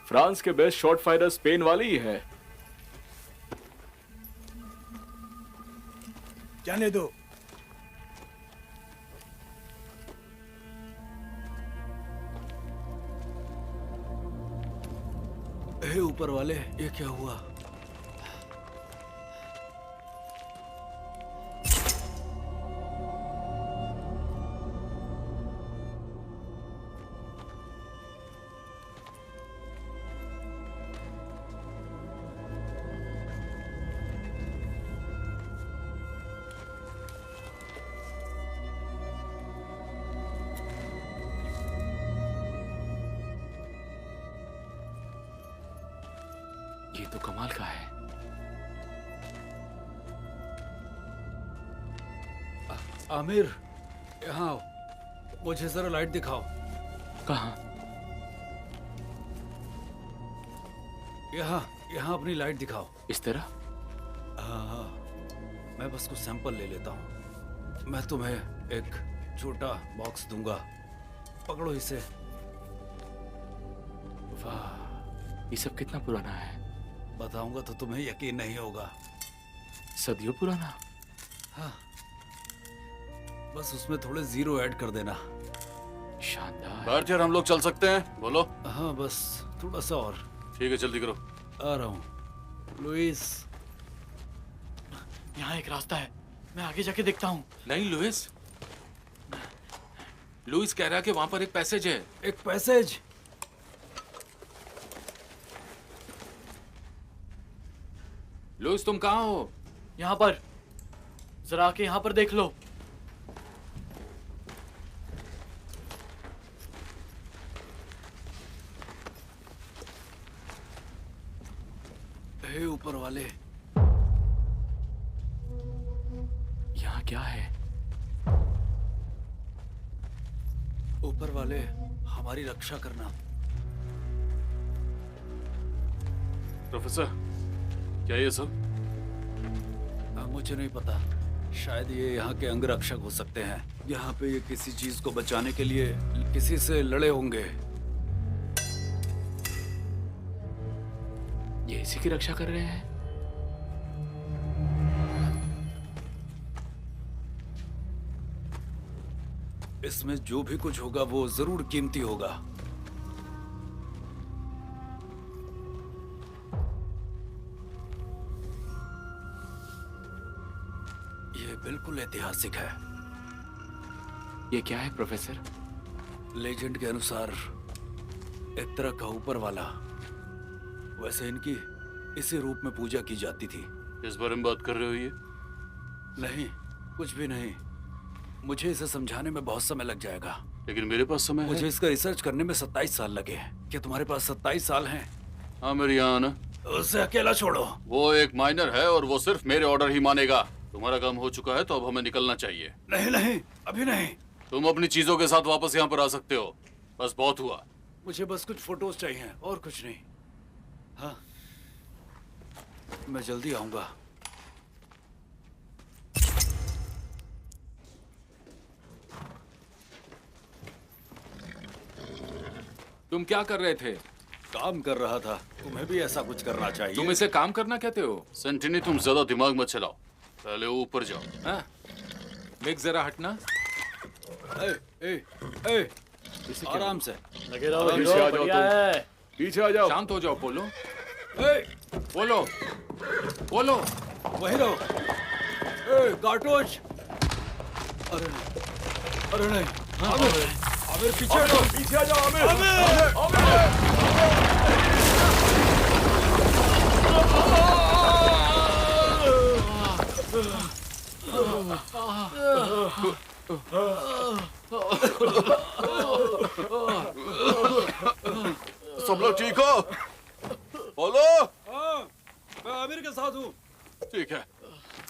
फ्रांस के बेस्ट शॉट फाइटर स्पेन वाली ही है। जाने दो। हे ऊपर वाले, ये क्या हुआ? ये तो कमाल का है। आमिर, यहाँ आओ। मुझे जरा लाइट दिखाओ। कहाँ? यहाँ यहाँ अपनी लाइट दिखाओ। इस तरह? हाँ, मैं बस कुछ सैंपल ले लेता हूँ। मैं तुम्हें एक छोटा बॉक्स दूंगा, पकड़ो इसे। वाह, ये सब कितना पुराना है? बताऊंगा तो तुम्हें यकीन नहीं होगा। सदियों पुराना? हाँ, बस उसमें थोड़े जीरो ऐड कर देना। शानदार। भारतीय, हम लोग चल सकते हैं? बोलो। हाँ, बस थोड़ा सा और। ठीक है, जल्दी करो। आ रहा हूँ। लुइस, यहाँ एक रास्ता है, मैं आगे जाके देखता हूँ। नहीं लुइस, लुइस कह रहा है कि वहां पर एक पैसेज है। एक पैसेज? लुइस, तुम कहाँ हो? यहाँ पर, जरा आके यहाँ पर देख लो। हे ऊपर वाले, यहाँ क्या है? ऊपर वाले, हमारी रक्षा करना। प्रोफेसर, क्या ये सब? मुझे नहीं पता, शायद ये यहाँ के अंगरक्षक हो सकते हैं। यहाँ पे ये किसी चीज को बचाने के लिए किसी से लड़े होंगे। ये इसी की रक्षा कर रहे हैं? इसमें जो भी कुछ होगा वो जरूर कीमती होगा। ये बिल्कुल ऐतिहासिक है। ये क्या है प्रोफेसर? लेजेंड के अनुसार एक तरह का ऊपर वाला, वैसे इनकी इसी रूप में पूजा की जाती थी। इस बारे में बात कर रहे हो ये? नहीं, कुछ भी नहीं। मुझे इसे समझाने में बहुत समय लग जाएगा। लेकिन मेरे पास समय है। मुझे इसका रिसर्च करने में 27 साल लगे। क्या तुम्हारे पास 27 साल हैं? हाँ, मेरे यहाँ आना। उसे अकेला छोड़ो। वो एक माइनर है और वो सिर्फ मेरे ऑर्डर ही मानेगा। तुम्हारा काम हो चुका है तो अब हमें निकलना चाहिए। नहीं नहीं, अभी नहीं। तुम अपनी चीजों के साथ वापस यहाँ पर आ सकते हो। बस बहुत हुआ। मुझे बस कुछ फोटोज चाहिए और कुछ नहीं। हाँ, मैं जल्दी आऊंगा। तुम क्या कर रहे थे? काम कर रहा था। तुम्हें भी ऐसा कुछ करना चाहिए। तुम इसे काम करना कहते हो? सेंटिनी, तुम ज्यादा दिमाग मत चलाओ, पहले ऊपर जाओ। हाँ? मिक, जरा हटना। ए, ए, आराम से। लगे रहो, पीछे आ जाओ तुम। पीछे आ जाओ। शांत हो जाओ। पोलो, ए, पोलो, पोलो। वही रहो। ए, कार्टोज। अरे नहीं, अरे नहीं। आमिर, आमिर पीछे हटो। पीछे आ जाओ। आमिर, सब लोग ठीक हो? बोलो। हाँ, मैं आमिर के साथ हूँ। ठीक है।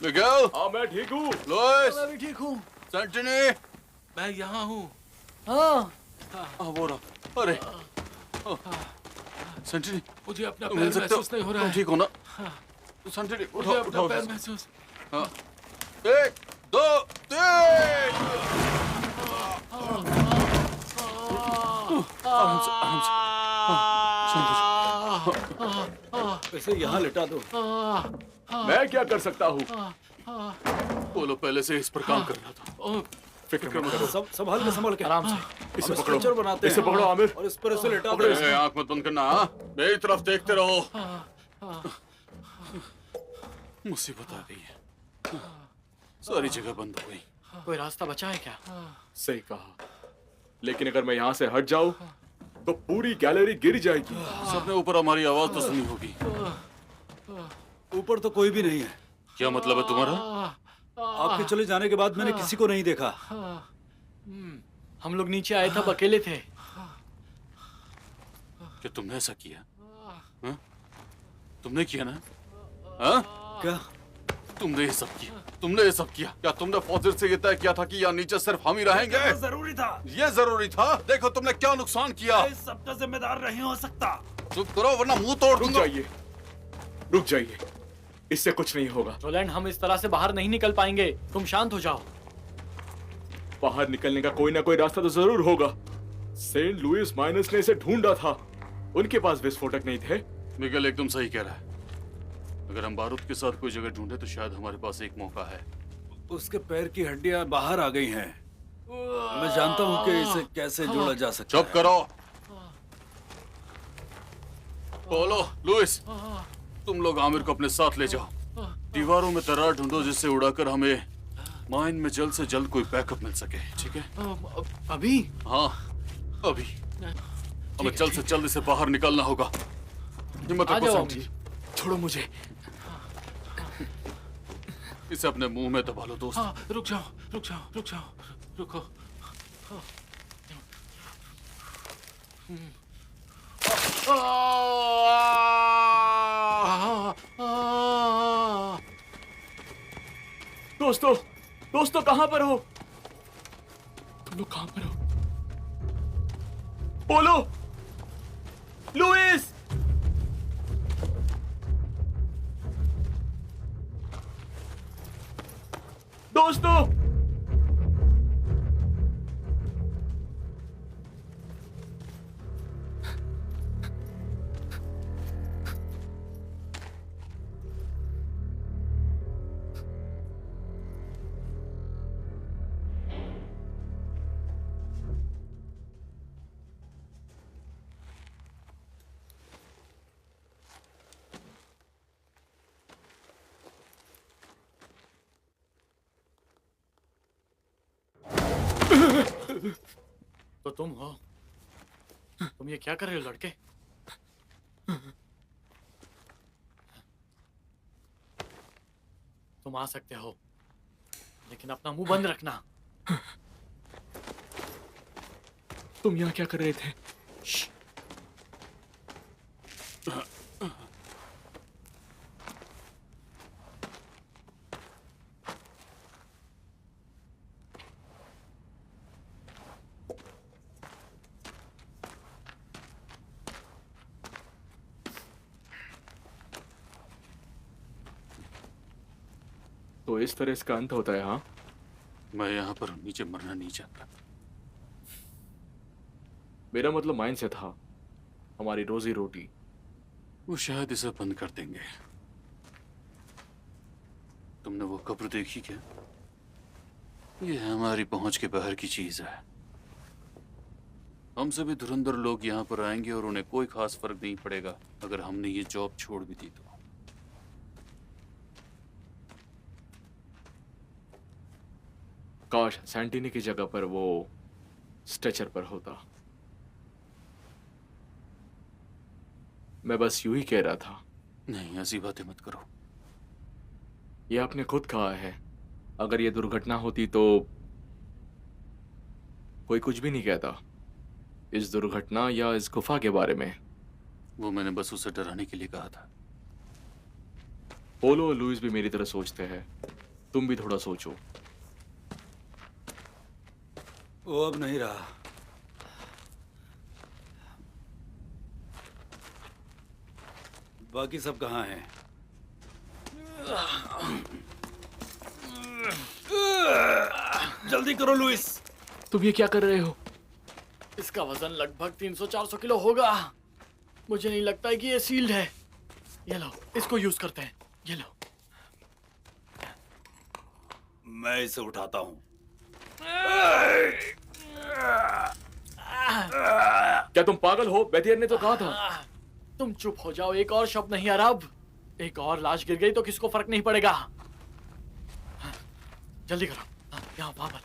मिगेल। हाँ, मैं ठीक हूँ। लुइस। मैं भी ठीक हूँ। सेंटिनी। मैं यहाँ हूँ। हाँ, वो रहा। अरे सेंटिनी, मुझे अपना तुम पैर मिल सकते हो? महसूस नहीं हो रहा तुम है। ठीक हो ना? सेंटिनी, मुझे उठाओ अपना उठाओ। पैर महसूस। हाँ। 1 2 3। आराम से, आराम से। इसे यहाँ लिटा दो। मैं क्या कर सकता हूँ? पोलो पहले से इस पर काम कर रहा था। फिक्र मत करो। संभाल के आराम से। इसे पकड़ो। स्ट्रेचर बनाते इसे हैं। पकड़ो, आमिर। और इस पर इसे लेटा पकड़ो दो। इसे। आंख मत बंद करना, हाँ? मेरी तरफ देखते रहो। मुसीबत आ गई है, सारी जगह बंद हो गई। कोई रास्ता बचा है क्या? सही कहा, लेकिन अगर मैं यहाँ से हट जाऊं तो पूरी गैलरी गिर जाएगी। सबने ऊपर हमारी आवाज तो सुनी होगी। ऊपर तो कोई भी नहीं है। क्या मतलब है तुम्हारा? आपके चले जाने के बाद मैंने किसी को नहीं देखा। हम लोग नीचे आए तब अकेले थे। क्या तुमने ऐसा किया? हाँ? तुमने किया ना? हाँ? क्या? तुमने ये सब किया? तुमने ये सब किया? क्या तुमने फौजिर से ये तय किया था कि यहाँ नीचे सिर्फ हम ही रहेंगे? जरूरी था। ये जरूरी था? देखो तुमने क्या नुकसान किया। इस सबका जिम्मेदार नहीं हो सकता। चुप करो वरना मुंह तोड़ दूंगा। रुक जाइए, इससे कुछ नहीं होगा। रोलैंड, हम इस तरह से बाहर नहीं निकल पाएंगे। तुम शांत हो जाओ। बाहर निकलने का कोई ना कोई रास्ता तो जरूर होगा। सेंट लुइस माइनस ने इसे ढूंढा था, उनके पास विस्फोटक नहीं थे। मिगेल एकदम सही कह रहा है। अगर हम बारूद के साथ कोई जगह ढूंढे तो शायद हमारे पास एक मौका है। उसके पैर की हड्डियां बाहर आ गई हैं। मैं जानता हूँ कि इसे कैसे जोड़ा जा सकता है। चुप करो। पोलो, लुइस, तुम लोग आमिर को अपने साथ ले जाओ। दीवारों में दरार ढूंढो जिससे उड़ाकर हमें माइन में जल्द से जल्द कोई बैकअप मिल सके, ठीक है? अभी? हाँ, अभी। हमें जल्द से जल्द इसे बाहर निकलना होगा। हिम्मत रखो सेंटी। छोड़ो मुझे। इसे अपने मुंह में दबा लो दोस्त। हाँ, रुक जाओ, रुको। दोस्तों कहां पर हो? तुम लोग कहां पर हो? पोलो, लुइस, दोस्तों। तो तुम हो? तुम ये क्या कर रहे हो लड़के? तुम आ सकते हो, लेकिन अपना मुंह बंद रखना। तुम यहाँ क्या कर रहे थे? तो इस तरह इसका अंत होता है, हाँ? मैं यहाँ पर नीचे मरना नहीं चाहता। मेरा मतलब माइन से था, हमारी रोजी रोटी। वो शायद इसे बंद कर देंगे। तुमने वो कब्र देखी क्या? ये हमारी पहुंच के बाहर की चीज है। हमसे भी धुरंधर लोग यहाँ पर आएंगे और उन्हें कोई खास फर्क नहीं पड़ेगा अगर हमने ये जॉब छोड़ भी दी तो। काश सैंटिनी की जगह पर वो स्ट्रेचर पर होता। मैं बस यूं ही कह रहा था। नहीं, ऐसी बातें मत करो। ये आपने खुद कहा है, अगर ये दुर्घटना होती तो कोई कुछ भी नहीं कहता इस दुर्घटना या इस गुफा के बारे में। वो मैंने बस उसे डराने के लिए कहा था। पोलो और लुइस भी मेरी तरह सोचते हैं, तुम भी थोड़ा सोचो। वो अब नहीं रहा। बाकी सब कहाँ हैं? जल्दी करो लुइस। तुम ये क्या कर रहे हो? इसका वजन लगभग 300-400 किलो होगा। मुझे नहीं लगता है कि ये सील्ड है। ये लो, इसको यूज करते हैं। ये लो। मैं इसे उठाता हूँ। क्या तुम पागल हो? बेथियर ने तो कहा था। तुम चुप हो जाओ, एक और शब्द नहीं अरब। एक और लाश गिर गई तो किसको फर्क नहीं पड़ेगा। जल्दी करो, यहाँ वहां पर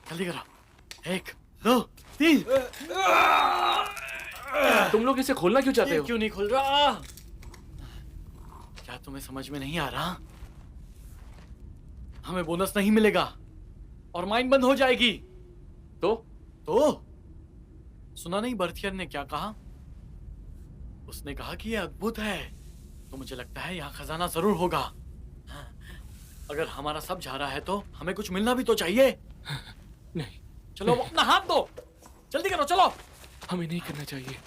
जल्दी करो। 1 2 3। तुम लोग इसे खोलना क्यों चाहते हो? क्यों नहीं खुल रहा? क्या तुम्हें समझ में नहीं आ रहा? हमें बोनस नहीं मिलेगा और माइन बंद हो जाएगी। तो सुना नहीं बर्थियर ने क्या कहा? उसने कहा कि यह अद्भुत है, तो मुझे लगता है यहाँ खजाना जरूर होगा। अगर हमारा सब जा रहा है तो हमें कुछ मिलना भी तो चाहिए। नहीं, चलो अपना हाथ दो, जल्दी करो, चलो। हमें नहीं करना चाहिए।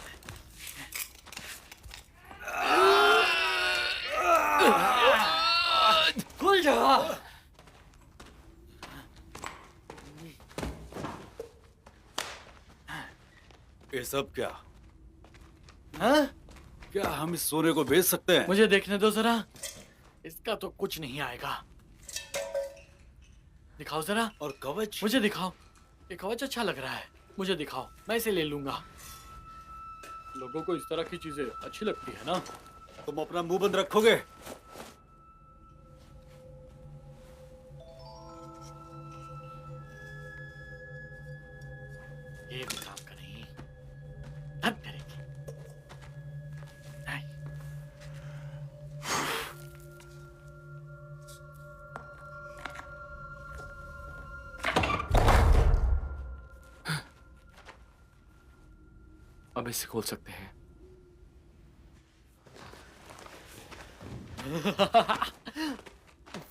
खुल जा। ये सब क्या? हाँ? क्या हम इस सोने को बेच सकते हैं? मुझे देखने दो जरा। इसका तो कुछ नहीं आएगा। दिखाओ जरा। और कवच? मुझे दिखाओ। ये कवच अच्छा लग रहा है, मुझे दिखाओ, मैं इसे ले लूंगा। लोगों को इस तरह की चीजें अच्छी लगती है ना। तुम अपना मुंह बंद रखोगे? ये भी काम करेगी, अब करेगी। नहीं। अब इसे खोल सकते हैं।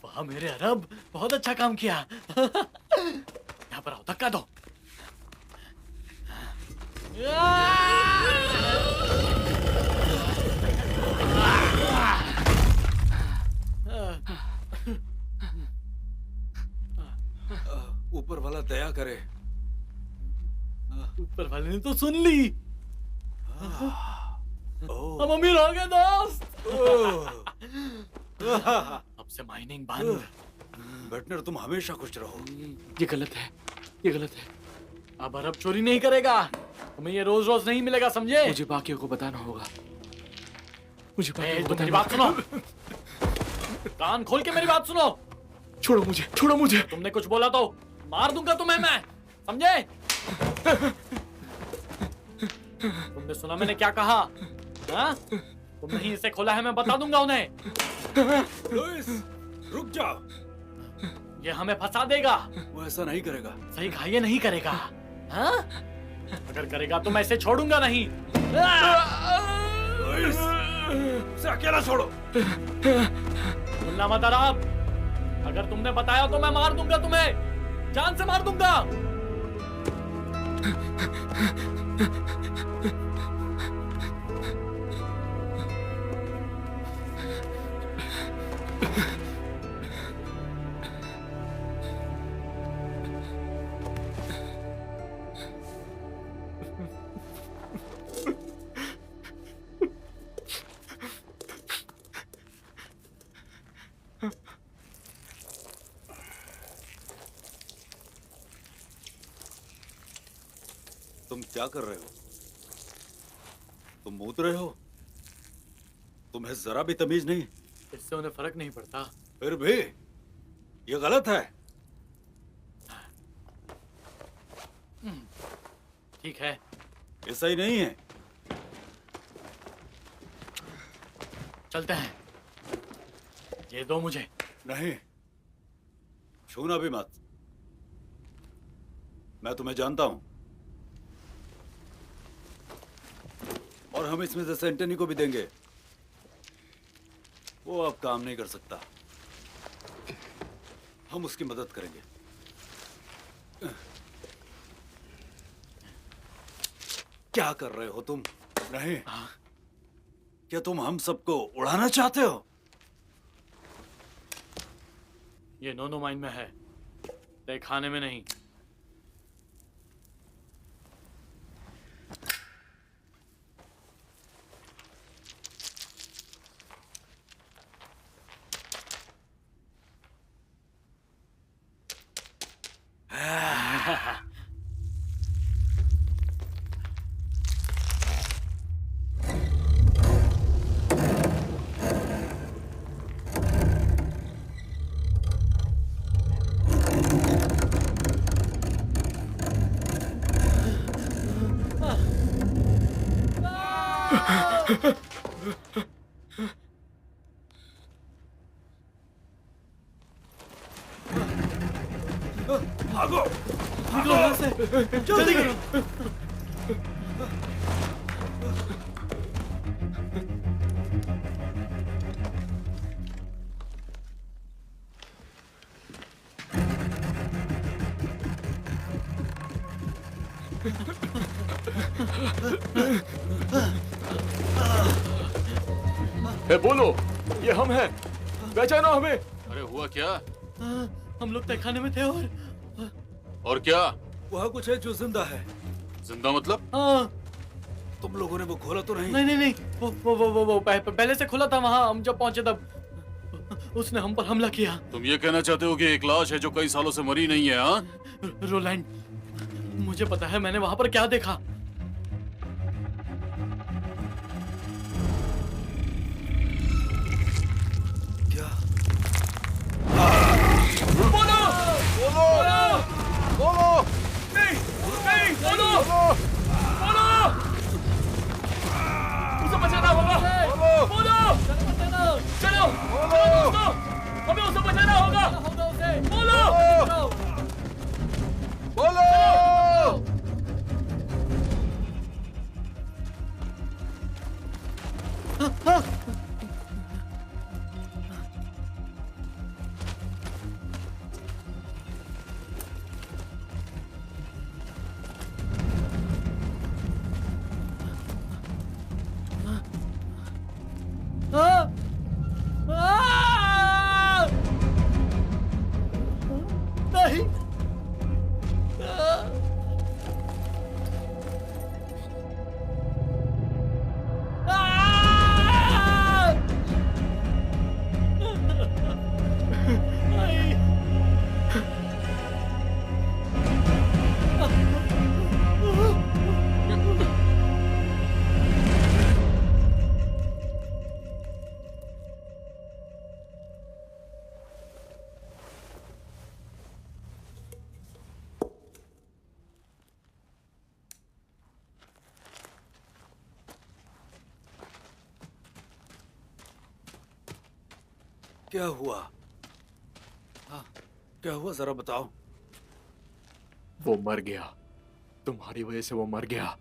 वाह मेरे अरब, बहुत अच्छा काम किया। यहाँ पर आओ, धक्का दो। ऊपर वाला दया करे। ऊपर वाले ने तो सुन ली। हम अमीर हो गए दोस्त। अब से माइनिंग बंद। बेटनर, तुम हमेशा खुश रहो। ये गलत है, ये गलत है। अब अरब चोरी नहीं करेगा, तुम्हें ये रोज रोज नहीं मिलेगा, समझे? मुझे बाकियों को बताना होगा। मुझे बाकियों को मेरी बताना बात सुनो। कान खोल के मेरी बात सुनो। छोड़ो मुझे, छोड़ो मुझे। तुमने कुछ बोला तो मार दूंगा तुम्हें मैं, समझे? तुमने सुना मैंने क्या कहा? हाँ? तुम नहीं इसे खोला है, मैं बता दूंगा उन्हें। लुइस, रुक जाओ। ये हमें फंसा देगा। वो ऐसा नहीं करेगा। सही कहा, ये नहीं करेगा। हाँ? अगर करेगा तो मैं इसे छोड़ूंगा नहीं। लुइस, उसे अकेला छोड़ो। सुनना मत अरब, अगर तुमने बताया तो मैं मार दूंगा तुम्हें, जान से मार दूंगा। तुम क्या कर रहे हो? तुम मूत रहे हो? तुम्हें जरा भी तमीज नहीं? इससे उन्हें फर्क नहीं पड़ता। फिर भी ये गलत है। ठीक है, ऐसा ही नहीं है। चलते हैं। ये दो मुझे। नहीं, छूना भी मत। मैं तुम्हें जानता हूं और हम इसमें से सेंटेनी को भी देंगे। वो अब काम नहीं कर सकता, हम उसकी मदद करेंगे। क्या कर रहे हो तुम? नहीं, क्या तुम हम सबको उड़ाना चाहते हो? ये नोनो माइन में है, खाने में नहीं। भागो निकलो यहाँ से, जल्दी करो। ए, बोलो, ये हम हैं, पहचानो हमें। अरे हुआ क्या? हम लोग तहखाने में थे और क्या? वहाँ कुछ है जो जिंदा है। जिंदा मतलब? हाँ। तुम लोगों ने वो खोला तो नहीं? नहीं, वो पहले से खुला था। वहाँ हम जब पहुंचे तब उसने हम पर हमला किया। तुम ये कहना चाहते हो कि एक लाश है जो कई सालों से मरी नहीं है? हाँ, रोलैंड, मुझे पता है मैंने वहाँ पर क्या देखा। नहीं, क्या हुआ? हाँ, क्या हुआ जरा बताओ। वो मर गया, तुम्हारी वजह से वो मर गया।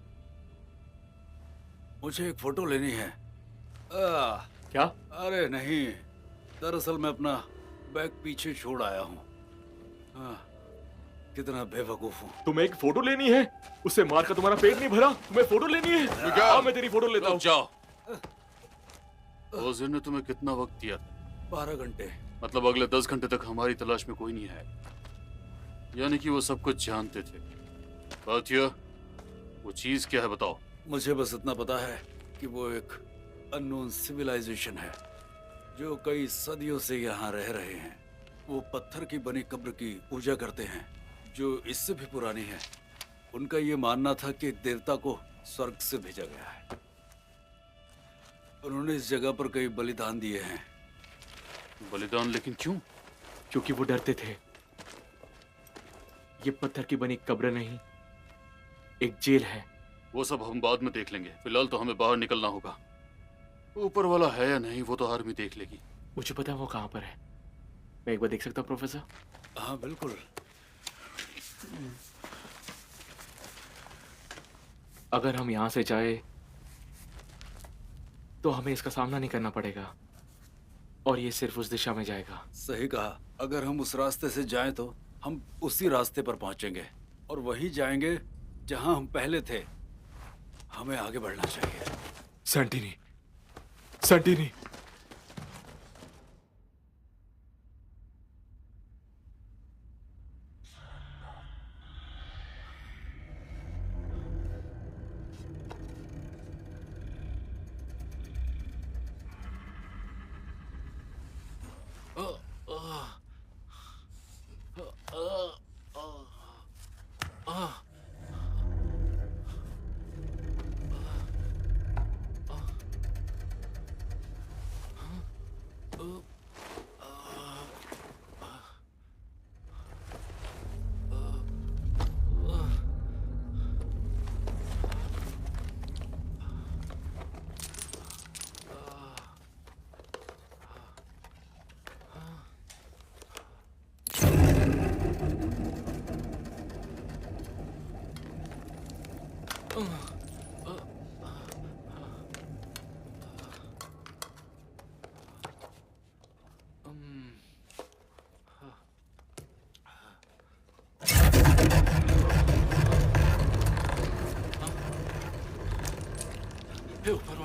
मुझे एक फोटो लेनी है। क्या? अरे नहीं, दरअसल मैं अपना बैग पीछे छोड़ आया हूँ। कितना बेवकूफ हूँ। तुम्हें एक फोटो लेनी है? उससे मार कर तुम्हारा पेट नहीं भरा? तुम्हें फोटो लेनी है? आओ, मैं तेरी फोटो लेता हूँ। जाओ। ओजिर ने तुम्हें कितना वक्त दिया? 12 घंटे। मतलब अगले 10 घंटे तक हमारी तलाश में कोई नहीं है। यानी कि वो सब कुछ जानते थे। बात यह, वो चीज क्या है बताओ। मुझे बस इतना पता है कि वो एक अननोन सिविलाइजेशन है जो कई सदियों से यहाँ रह रहे हैं। वो पत्थर की बनी कब्र की पूजा करते हैं जो इससे भी पुरानी है। उनका ये मानना था कि एक देवता को स्वर्ग से भेजा गया है। उन्होंने इस जगह पर कई बलिदान दिए हैं। बलिदान? लेकिन क्यों? क्योंकि वो डरते थे। ये पत्थर की बनी कब्र नहीं, एक जेल है। वो सब हम बाद में देख लेंगे। फिलहाल तो हमें बाहर निकलना होगा। ऊपर वाला है या नहीं वो तो आर्मी देख लेगी। मुझे पता है वो कहाँ पर है। मैं एक बार देख सकता हूँ प्रोफेसर? हाँ बिल्कुल। अगर हम यहाँ से जाए तो हमें इसका सामना नहीं करना पड़ेगा और ये सिर्फ उस दिशा में जाएगा। सही कहा। अगर हम उस रास्ते से जाएं तो हम उसी रास्ते पर पहुंचेंगे और वहीं जाएंगे जहां हम पहले थे। हमें आगे बढ़ना चाहिए। सेंटिनी, सेंटिनी।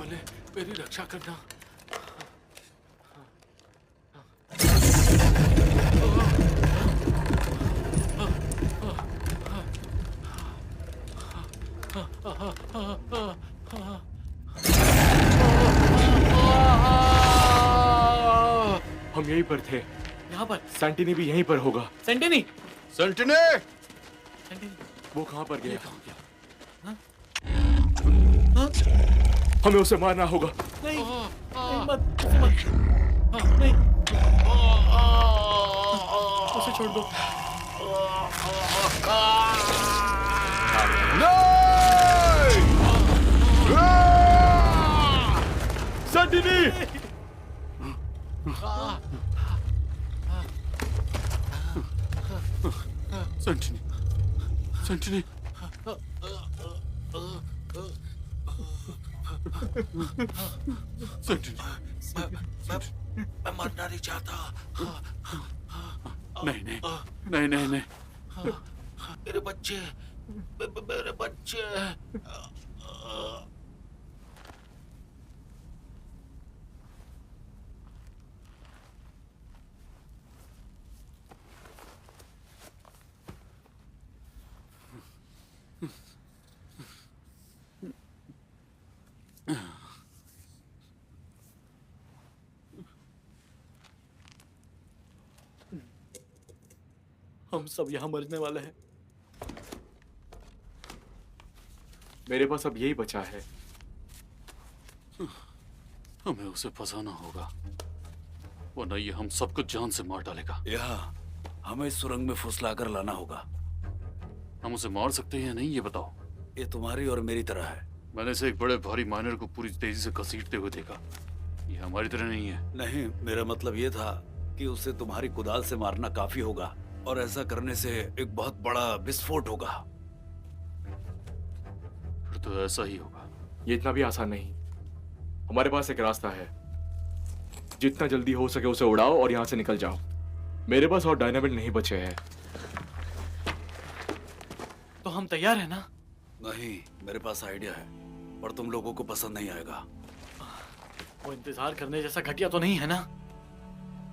वाले मेरी रक्षा करना। हम यहीं पर थे। यहाँ पर सैंटिनी भी यहीं पर होगा। सेंटिनी। सेंटिनी! वो कहाँ पर गया? हाँ? हमें उसे मारना होगा। नहीं, नहीं मत, उसे मत। नहीं, उसे छोड़ दो। सैंटिनी! सेंटिनी! सेंटिनी! मैं मरना नहीं चाहता। नहीं नहीं नहीं नहीं नहीं। मेरे बच्चे, मेरे बच्चे। हम सब यहाँ मरने वाले हैं। मेरे पास अब यही बचा है। हमें उसे फंसाना होगा, वरना ये हम सबको जान से मार डालेगा। यहाँ हमें इस सुरंग में फुसला कर लाना होगा। हम उसे मार सकते हैं या नहीं, ये बताओ। ये तुम्हारी और मेरी तरह है। मैंने इसे एक बड़े भारी माइनर को पूरी तेजी से घसीटते हुए देखा। ये हमारी तरह नहीं है। नहीं, मेरा मतलब ये था कि उसे तुम्हारी कुदाल से मारना काफी होगा, और ऐसा करने से एक बहुत बड़ा विस्फोट होगा। फिर तो ऐसा ही होगा। ये इतना भी आसान नहीं। हमारे पास एक रास्ता है। जितना जल्दी हो सके उसे उड़ाओ और यहाँ से निकल जाओ। मेरे पास और डायनामाइट नहीं बचे हैं। तो हम तैयार हैं ना? नहीं, मेरे पास आइडिया है, पर तुम लोगों को पसंद नहीं आएगा। वो इंतजार करने जैसा घटिया तो नहीं है ना?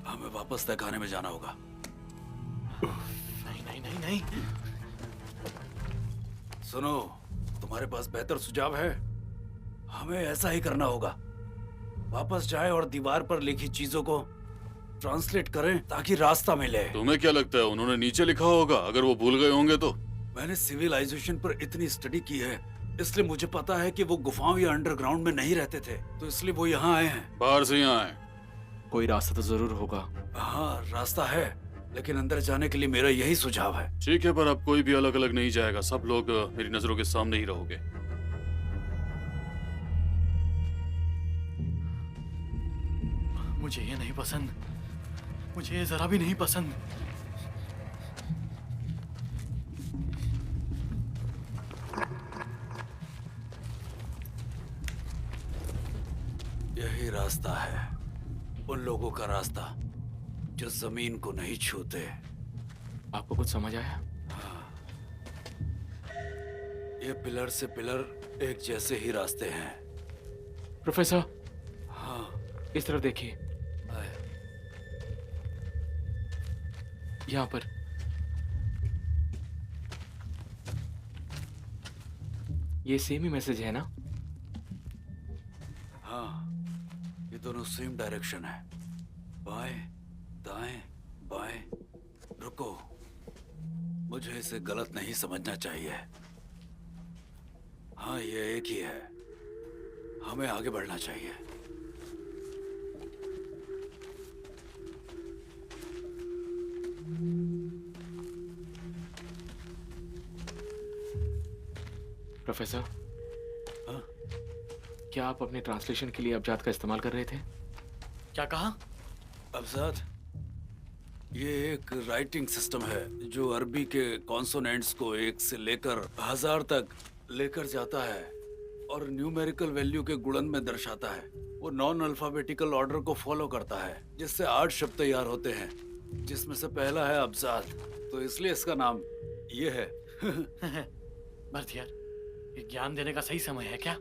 हमें वापस तहखाने में जाना होगा। नहीं नहीं नहीं नहीं। सुनो, तुम्हारे पास बेहतर सुझाव है? हमें ऐसा ही करना होगा। वापस जाए और दीवार पर लिखी चीजों को ट्रांसलेट करें ताकि रास्ता मिले। तुम्हें क्या लगता है उन्होंने नीचे लिखा होगा? अगर वो भूल गए होंगे तो? मैंने सिविलाइजेशन पर इतनी स्टडी की है, इसलिए मुझे पता है कि वो गुफाओं या अंडरग्राउंड में नहीं रहते थे, तो इसलिए वो यहाँ आए हैं। बाहर से यहाँ आए। कोई रास्ता तो जरूर होगा। हाँ, रास्ता है, लेकिन अंदर जाने के लिए मेरा यही सुझाव है। ठीक है, पर अब कोई भी अलग अलग नहीं जाएगा। सब लोग मेरी नजरों के सामने ही रहोगे। मुझे ये नहीं पसंद। मुझे ये जरा भी नहीं पसंद। यही रास्ता है, उन लोगों का रास्ता जो जमीन को नहीं छूते। आपको कुछ समझ आया? ये पिलर से पिलर एक जैसे ही रास्ते हैं। प्रोफेसर, हाँ, इस तरफ देखिए। यहाँ पर ये सेम ही मैसेज है ना? हाँ, ये दोनों सेम डायरेक्शन है। बाएं, दाएं, बाएं। रुको, मुझे इसे गलत नहीं समझना चाहिए। हाँ, ये एक ही है। हमें आगे बढ़ना चाहिए। प्रोफेसर, हाँ? क्या आप अपने ट्रांसलेशन के लिए अबजाद का इस्तेमाल कर रहे थे? क्या कहा? अबजाद, ये एक राइटिंग सिस्टम है जो अरबी के कॉन्सोनेंट्स को 1 से लेकर 1000 तक लेकर जाता है और न्यूमेरिकल वैल्यू के गुणन में दर्शाता है। वो नॉन अल्फाबेटिकल ऑर्डर को फॉलो करता है, जिससे 8 शब्द तैयार होते हैं, जिसमें से पहला है अबजाद। तो इसलिए इसका नाम ये है। बर्थियर, ये ज्ञान देने का सही समय है क्या?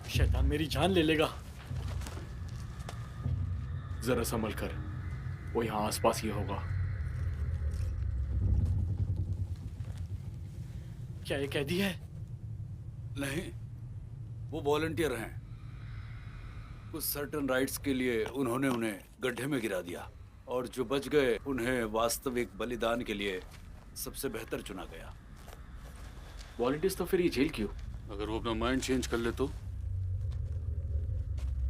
शैतान मेरी जान ले लेगा। जरा संभल कर, वो यहाँ आसपास ही होगा। क्या ये कैदी है? नहीं, वो वॉलंटियर हैं। कुछ सर्टन राइट्स के लिए उन्होंने उन्हें गड्ढे में गिरा दिया, और जो बच गए उन्हें वास्तविक बलिदान के लिए सबसे बेहतर चुना गया। वॉलंटियर्स तो फिर ये जेल क्यों? अगर वो अपना माइंड चेंज कर ले तो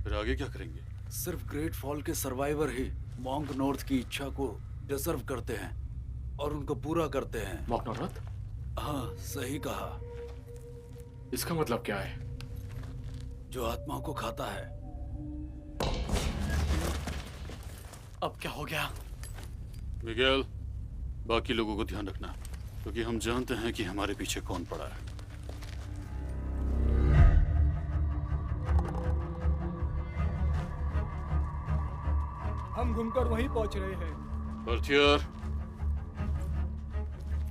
फिर आगे क्या करेंगे? सिर्फ ग्रेट फॉल के सर्वाइवर ही मॉन्क नॉर्थ की इच्छा को डिजर्व करते हैं और उनको पूरा करते हैं। Monk north? हाँ, सही कहा। इसका मतलब क्या है? जो आत्माओं को खाता है। अब क्या हो गया? मिगेल, बाकी लोगों को ध्यान रखना, क्योंकि हम जानते हैं कि हमारे पीछे कौन पड़ा है। हम घूमकर वहीं पहुंच रहे हैं। बर्थियर,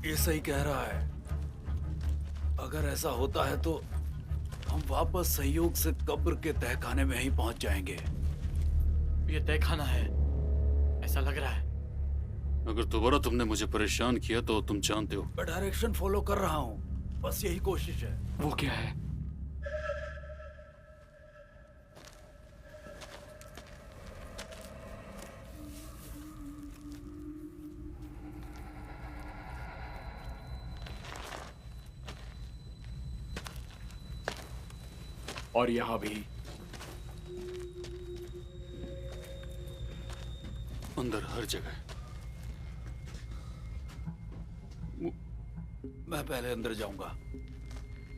ये सही कह रहा है। अगर ऐसा होता है तो हम वापस सहयोग से कब्र के तहखाने में ही पहुंच जाएंगे। ये तहखाना है, ऐसा लग रहा है। अगर दोबारा तुमने मुझे परेशान किया तो तुम जानते हो। मैं डायरेक्शन फॉलो कर रहा हूँ, बस यही कोशिश है। वो क्या है? और यहाँ भी अंदर हर जगह। मैं पहले अंदर जाऊंगा।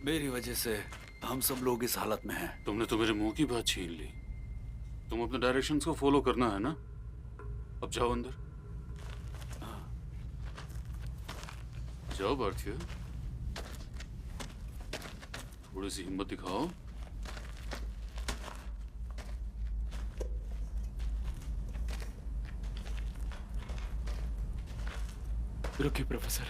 मेरी वजह से हम सब लोग इस हालत में हैं। तुमने तो मेरे मुंह की बात छीन ली। तुम अपने डायरेक्शंस को फॉलो करना है ना? अब जाओ अंदर। जाओ भारतीय, थोड़ी सी हिम्मत दिखाओ। रुकिए प्रोफेसर।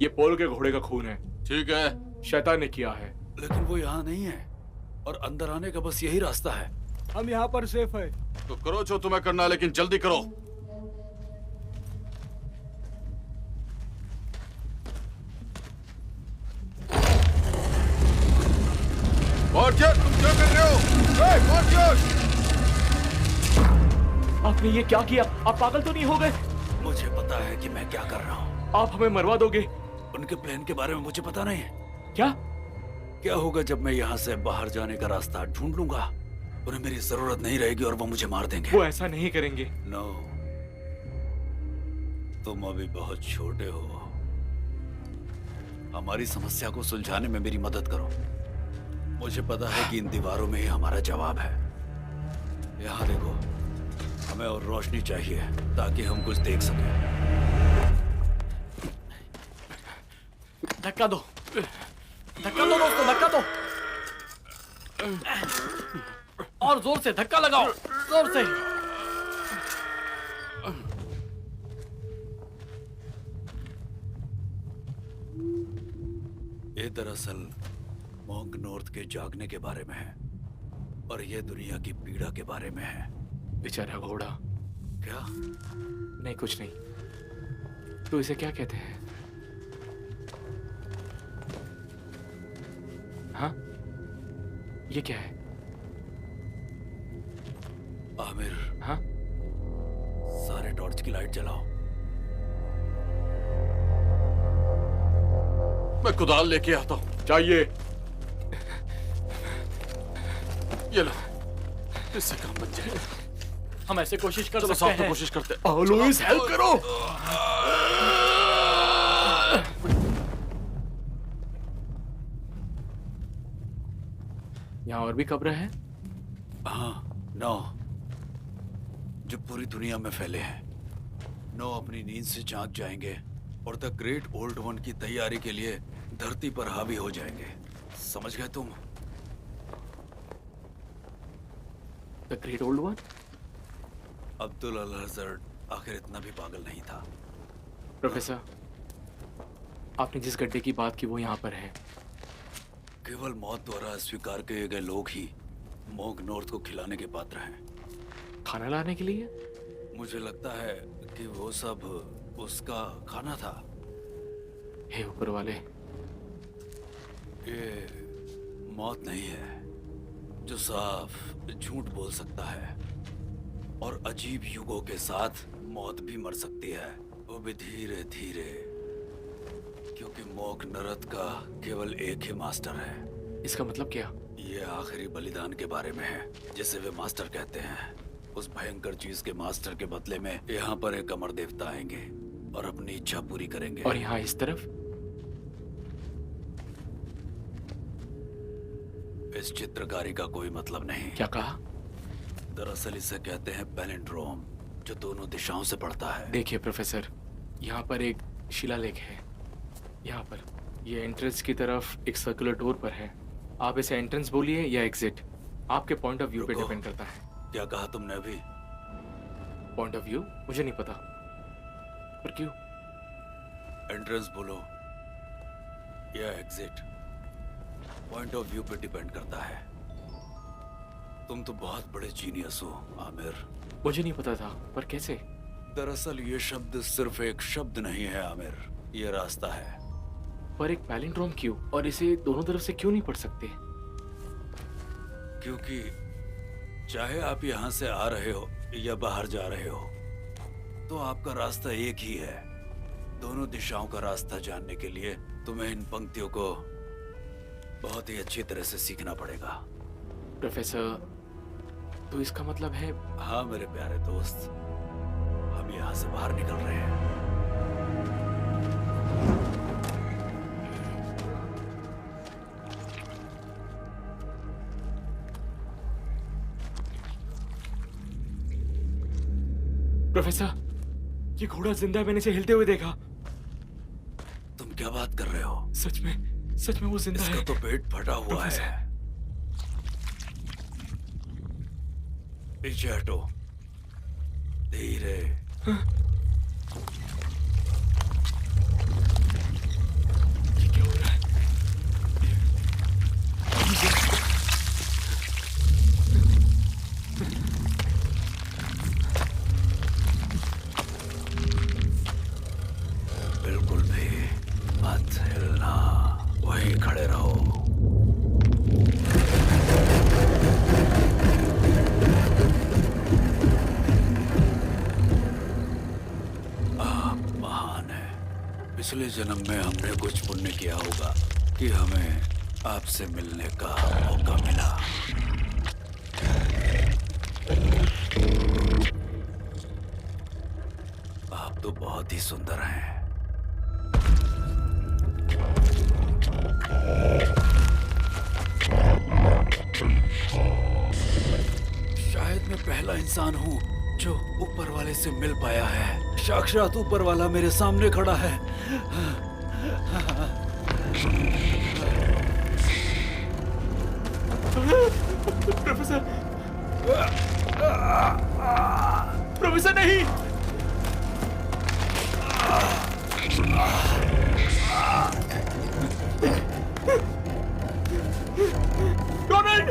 ये पोल के घोड़े का खून है। ठीक है, शैतान ने किया है। लेकिन वो यहाँ नहीं है, और अंदर आने का बस यही रास्ता है। हम यहाँ पर सेफ है। तो करो जो तुम्हें करना है, लेकिन जल्दी करो। भारतीय, तुम क्या कर रहे हो? आपने ये क्या किया? आप पागल तो नहीं हो गए? मुझे पता है कि मैं क्या कर रहा हूँ। आप हमें मरवा दोगे? उनके प्लान के बारे में मुझे पता नहीं है। क्या होगा जब मैं यहाँ से बाहर जाने का रास्ता ढूंढ लूंगा? उन्हें मेरी जरूरत नहीं रहेगी और वो मुझे मार देंगे। वो ऐसा नहीं करेंगे। नो, तुम अभी बहुत छोटे हो। हमारी समस्या को सुलझाने में मेरी मदद करो। मुझे पता है कि इन दीवारों में ही हमारा जवाब है। यहाँ देखो, हमें और रोशनी चाहिए ताकि हम कुछ देख सकें। धक्का दो, धक्का दो दोस्तों, धक्का दो। और जोर से धक्का लगाओ, जोर से। ये दरअसल मॉन्क नॉर्थ के जागने के बारे में है, और ये दुनिया की पीड़ा के बारे में है। बेचारा घोड़ा। क्या? नहीं, कुछ नहीं। तो इसे क्या कहते हैं? हाँ, ये क्या है? आमिर। हाँ, सारे टॉर्च की लाइट जलाओ। मैं कुदाल लेके आता हूँ। चाहिए। ये लो, इससे काम बन जाएगा। हम ऐसे कोशिश कर चलो सकते साथ में हैं। कोशिश करते हैं। आओ लुइस, हेल्प करो। यहाँ और भी कब्र है? हाँ, 9 जो पूरी दुनिया में फैले हैं। 9 अपनी नींद से जाग जाएंगे और द ग्रेट ओल्ड वन की तैयारी के लिए धरती पर हावी हो जाएंगे। समझ गए तुम? The great old one? Abdul अल हज़र्ड आखिर इतना भी पागल नहीं था। प्रोफेसर, आपने जिस गड्ढे की बात की वो यहाँ पर है। केवल मौत द्वारा स्वीकार किए गए लोग ही मोग नॉर्थ को खिलाने के पात्र हैं। खाना लाने के लिए? मुझे लगता है कि वो सब उसका खाना था। हे ऊपर वाले, ये मौत नहीं है जो साफ झूठ बोल सकता है, और अजीब युगों के साथ मौत भी मर सकती है, वो भी धीरे धीरे, क्योंकि मोग नरत का केवल एक ही मास्टर है। इसका मतलब क्या? ये आखिरी बलिदान के बारे में है, जिसे वे मास्टर कहते हैं। उस भयंकर चीज के मास्टर के बदले में यहाँ पर एक अमर देवता आएंगे और अपनी इच्छा पूरी करेंगे। और यहाँ इस तरफ? इस चित्रकारी का कोई मतलब नहीं। क्या कहा? दरअसल इसे कहते हैं पैलिंड्रोम, जो दोनों दिशाओं से पड़ता है। देखिए प्रोफेसर, यहाँ पर एक शिलालेख है। यहाँ पर ये एंट्रेंस की तरफ एक सर्कुलर डोर पर है। आप इसे एंट्रेंस बोलिए या एग्जिट, आपके पॉइंट ऑफ व्यू पे डिपेंड करता है। क्या कहा तुमने अभी? Point of view? मुझे नहीं पता, पर क्यों? एंट्रेंस बोलो या एग्जिट, पॉइंट ऑफ व्यू पे डिपेंड करता है। तुम तो बहुत बड़े जीनियस हो आमिर। मुझे नहीं पता था, पर कैसे? दरअसल ये शब्द सिर्फ एक शब्द नहीं है आमिर, ये रास्ता है। पर एक पैलिंड्रोम क्यों, और इसे दोनों तरफ से क्यों नहीं पढ़ सकते? क्योंकि चाहे आप यहाँ से आ रहे हो या बाहर जा रहे हो, तो आपका रास्ता एक ही है। दोनों दिशाओं का रास्ता जानने के लिए तुम्हें इन पंक्तियों को बहुत ही अच्छी तरह से सीखना पड़ेगा। प्रोफेसर, तो इसका मतलब है? हाँ मेरे प्यारे दोस्त, हम यहाँ से बाहर निकल रहे हैं। प्रोफेसर, ये घोड़ा जिंदा है, मैंने इसे हिलते हुए देखा। तुम क्या बात कर रहे हो? सच में वो जिंदा है। इसका तो पेट फटा हुआ है। पीछे हटो, धीरे। ये क्या हो रहा है? बिल्कुल भी मत हिलना, वहीं खड़े रहो। आप महान हैं। पिछले जन्म में हमने कुछ पुण्य किया होगा कि हमें आपसे मिलने का मौका मिला। आप तो बहुत ही सुंदर हैं। शायद मैं पहला इंसान हूँ जो ऊपर वाले से मिल पाया है। साक्षात ऊपर वाला मेरे सामने खड़ा है। प्रोफेसर नहीं! डोनाल्ड!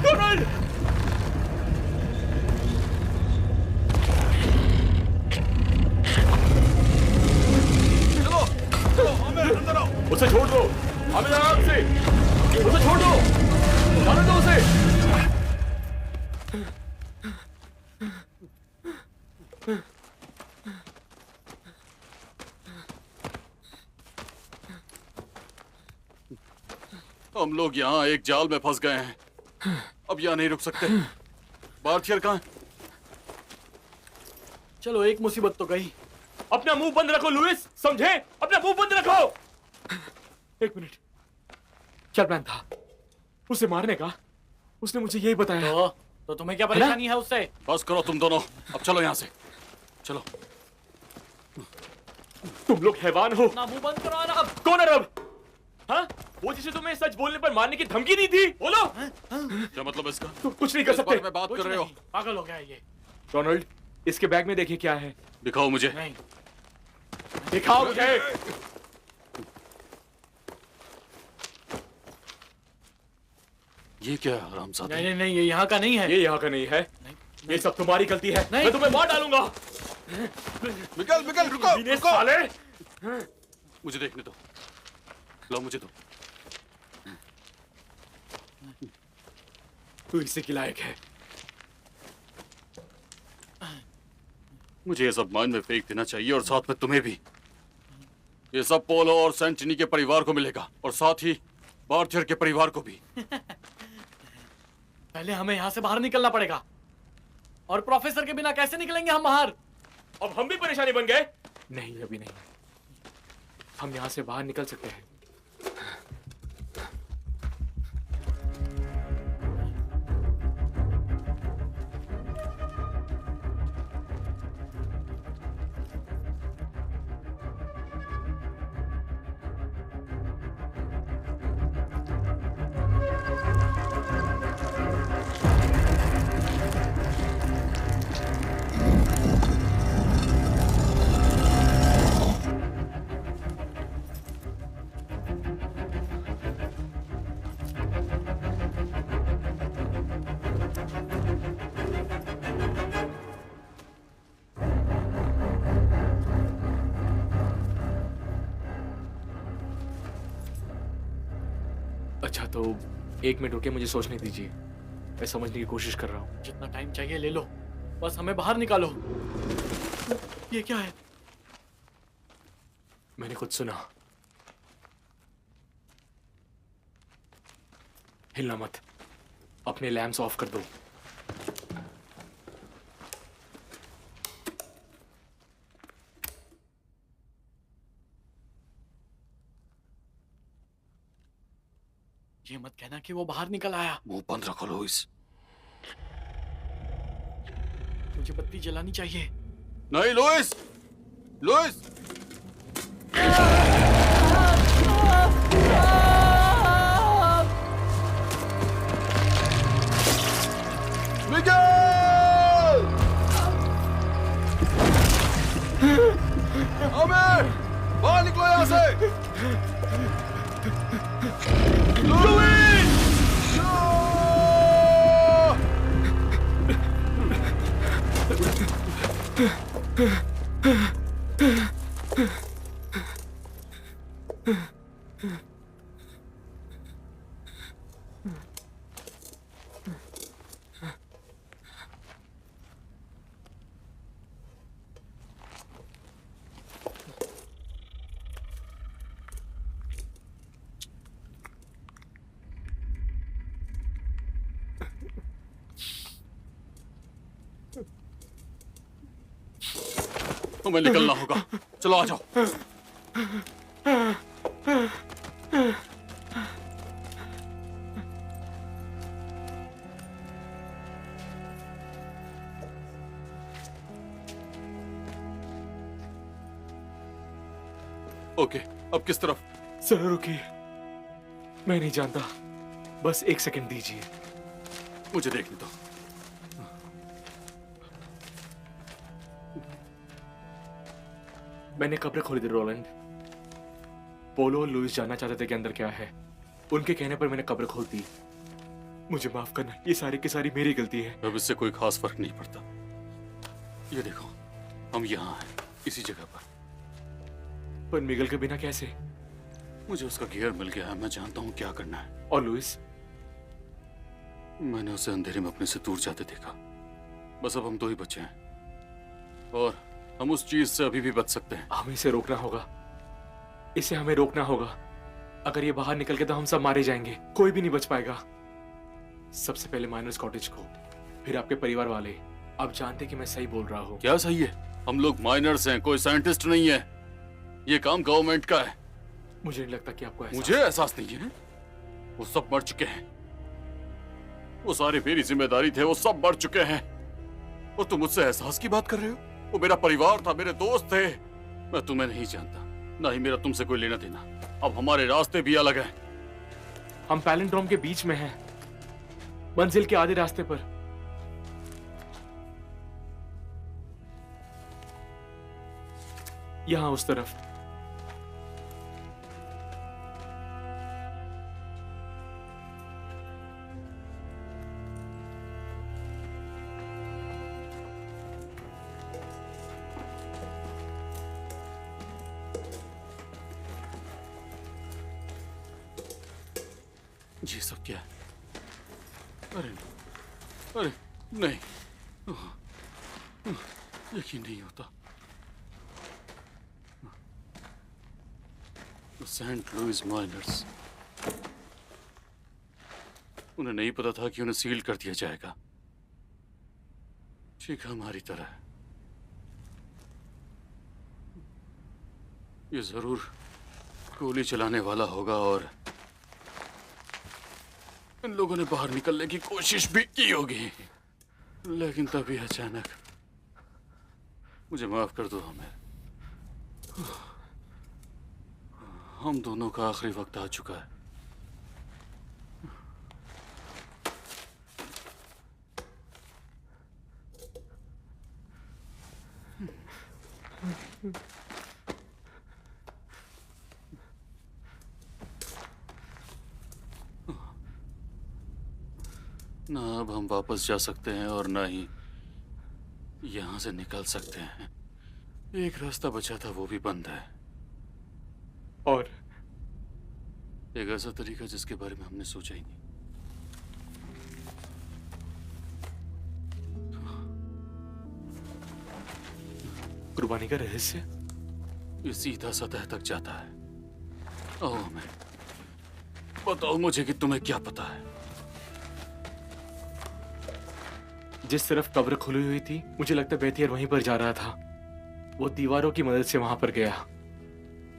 डोनाल्ड! अंदर आओ। उसे छोड़ दो, हमें आराम से। उसे छोड़ दो, जाने दो उसे। हम लोग यहाँ एक जाल में फंस गए हैं। अब यहाँ नहीं रुक सकते। बार्थियर कहाँ है? चलो, एक मुसीबत तो गई। अपना मुंह बंद रखो लुइस, समझे? अपना मुंह बंद रखो। एक मिनट, क्या प्लान था उसे मारने का? उसने मुझे यही बताया। तो तुम्हें क्या परेशानी है उससे? बस करो तुम दोनों, अब चलो यहाँ से, चलो। तुम लोग हैवान हो। अपना मुंह बंद करो अरब। कौन अरब? हाँ? वो जिसे तुम्हें सच बोलने पर मारने की धमकी दी थी, बोलो। क्या मतलब इसका? तुम कुछ नहीं कर सकते। में बात कर रहे हो? पागल हो गया ये। रोनाल्ड, इसके बैग में देखिए क्या है। दिखाओ मुझे। नहीं, दिखाओ मुझे। ये क्या है हरामजादे? नहीं, नहीं, नहीं, ये यहाँ का नहीं है। ये यहाँ का नहीं है। ये सब तुम्हारी गलती है। नहीं। मैं तुम्हें मार डालूंगा। मिगेल, रुको, इन्हें साले। मुझे देखने दो। लो मुझे दो। तू इसी के लायक है। मुझे ये सब माइन में फेंक देना चाहिए और साथ में तुम्हें भी। ये सब पोलो और सेंटिनी के परिवार को मिलेगा और साथ ही बार्थियर के परिवार को भी। पहले हमें यहाँ से बाहर निकलना पड़ेगा। और प्रोफेसर के बिना कैसे निकलेंगे हम बाहर? अब हम भी परेशानी बन गए। नहीं, अभी नहीं। हम यहाँ से बाहर निकल सकते हैं। अच्छा, तो 1 मिनट रुके, मुझे सोचने दीजिए। मैं समझने की कोशिश कर रहा हूँ। जितना टाइम चाहिए ले लो, बस हमें बाहर निकालो। ये क्या है? मैंने कुछ सुना। हिलना मत। अपने लैंप्स ऑफ कर दो। ये मत कहना कि वो बाहर निकल आया। मुंह बंद रखो लुइस। मुझे बत्ती जलानी चाहिए। नहीं लुइस, लुइस। मिगेल! आमिर, बाहर निकलो यहाँ से। हमें निकलना होगा। चलो आ जाओ। ओके, अब किस तरफ? सर रुकिए, मैं नहीं जानता। बस 1 सेकंड दीजिए। मुझे देखने दो। मैंने कब्र खोली थी रोलैंड। पोलो और लुइस जानना चाहते थे कि अंदर क्या है। उनके कहने पर मैंने कब्र खोल दी। मुझे माफ करना, ये सारी की सारी मेरी गलती है। अब इससे कोई खास फर्क नहीं पड़ता। ये देखो, हम यहाँ हैं, इसी जगह पर मिगल के बिना कैसे? मुझे उसका गियर मिल गया है। मैं जानता हूँ क्या करना है। और लुइस? मैंने उसे अंधेरे में अपने से दूर जाते देखा। बस अब हम 2 ही बचे हैं और हम उस चीज से अभी भी बच सकते हैं। हमें इसे रोकना होगा। इसे हमें रोकना होगा। अगर ये बाहर निकल के तो हम सब मारे जाएंगे। कोई भी नहीं बच पाएगा। सबसे पहले माइनर्स कॉटेज को, फिर आपके परिवार वाले। आप जानते कि मैं सही बोल रहा हूँ। क्या सही है? हम लोग माइनर्स हैं, कोई साइंटिस्ट नहीं है। ये काम गवर्नमेंट का है। मुझे नहीं लगता कि आपको मुझे एहसास नहीं है। वो सब मर चुके हैं। वो सारे मेरी जिम्मेदारी थे। वो सब मर चुके हैं और तुम मुझसे एहसास की बात कर रहे हो? वो मेरा परिवार था, मेरे दोस्त थे। मैं तुम्हें नहीं जानता, ना ही मेरा तुमसे कोई लेना देना। अब हमारे रास्ते भी अलग हैं। हम पैलिंड्रोम के बीच में हैं, मंजिल के आधे रास्ते पर। यहां उस तरफ। ये सब क्या है? अरे अरे नहीं, यकीन नहीं होता। सेंट लुइस माइनर्स, उन्हें नहीं पता था कि उन्हें सील कर दिया जाएगा, ठीक हमारी तरह। ये जरूर गोली चलाने वाला होगा और इन लोगों ने बाहर निकलने की कोशिश भी की होगी, लेकिन तभी अचानक। मुझे माफ कर दो हमें, हम दोनों का आखिरी वक्त आ चुका है। ना अब हम वापस जा सकते हैं और ना ही यहां से निकल सकते हैं। एक रास्ता बचा था, वो भी बंद है। और एक ऐसा तरीका जिसके बारे में हमने सोचा ही नहीं। कुर्बानी का रहस्य ये सीधा सतह तक जाता है। आओ हमें बताओ मुझे कि तुम्हें क्या पता है। जिस तरफ कब्र खुली हुई थी, मुझे लगता बेथियर वहीं पर जा रहा था। वो दीवारों की मदद से वहां पर गया,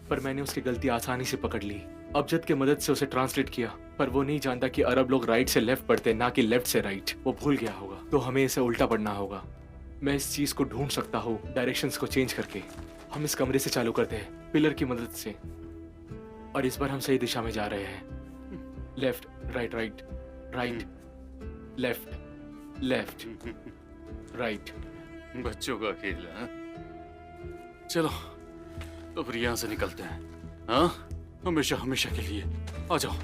पर मैंने उसकी गलती आसानी से पकड़ ली। अबजद की मदद से उसे ट्रांसलेट किया, पर वो नहीं जानता कि अरब लोग राइट से लेफ्ट पढ़ते, ना कि लेफ्ट से राइट। वो भूल गया होगा, तो हमें इसे उल्टा पढ़ना होगा। मैं इस चीज को ढूंढ सकता हूँ डायरेक्शंस को चेंज करके। हम इस कमरे से चालू करते हैं, पिलर की मदद से, और इस बार हम सही दिशा में जा रहे हैं। Left right right right, left left right. बच्चों का खेल है। चलो तो फिर यहां से निकलते हैं। हाँ, हमेशा हमेशा के लिए। आ जाओ।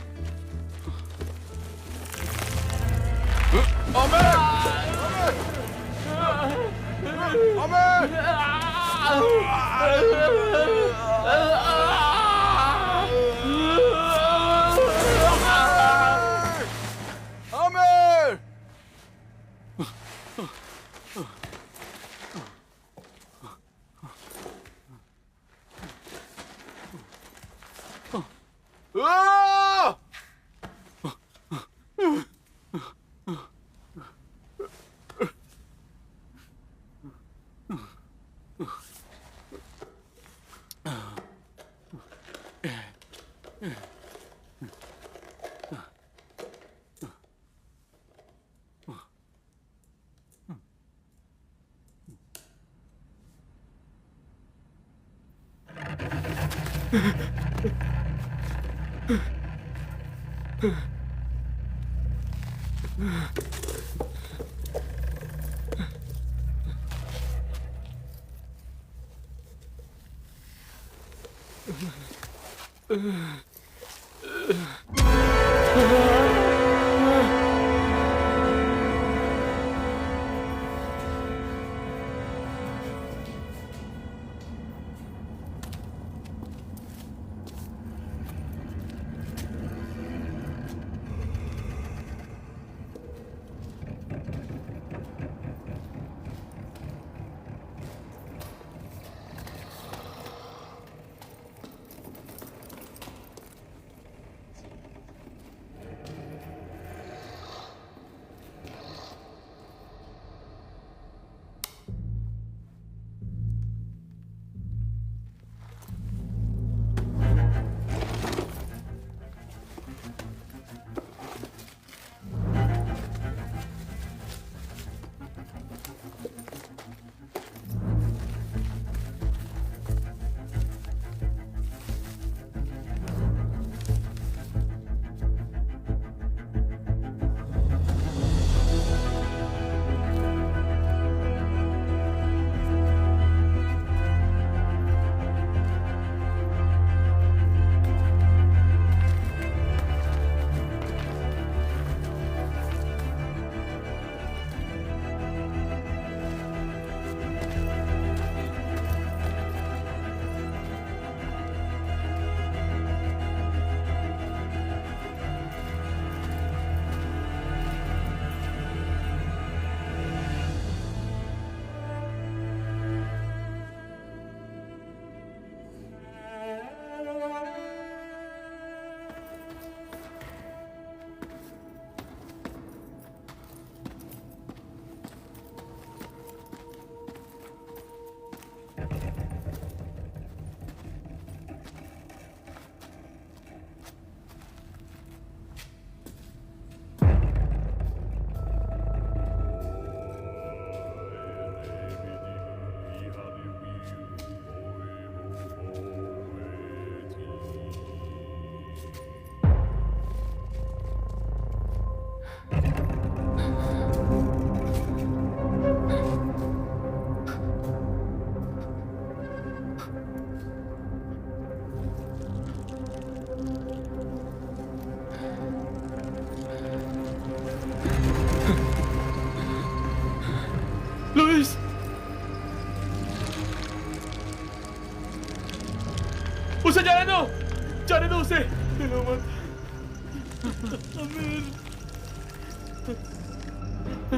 उसे जाने दो उसे। हिलो मत।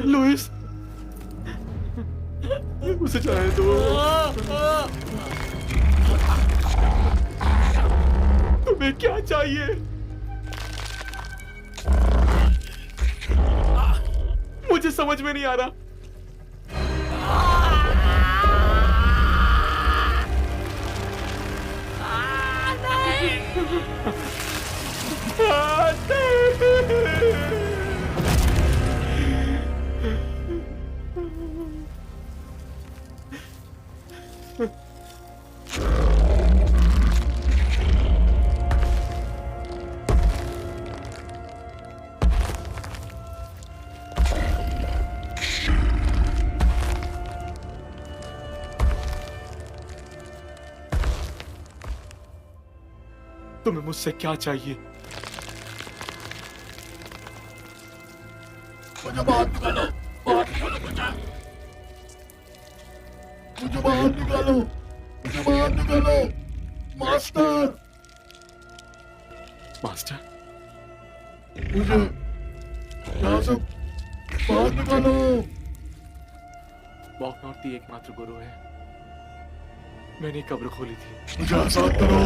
लुइस, उसे जाने दो। तुम्हें क्या चाहिए? मुझे समझ में नहीं आ रहा। तुम्हें मुझसे क्या चाहिए? मुझे बाहर निकालो, मुझे बाहर निकालो, मुझे बाहर निकालो, मास्टर, मास्टर, मुझे यहाँ से बाहर निकालो। वॉकनॉट दी एकमात्र गुरु है। मैंने कब्र खोली थी। मुझे आजाद करो,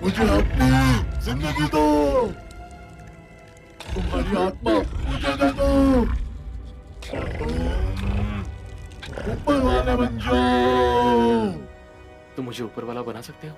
मुझे अपनी जिंदगी दो, तुम्हारी आत्मा मुझे दे दो, ऊपर वाले बन जाओ। तुम मुझे ऊपर वाला बना सकते हो?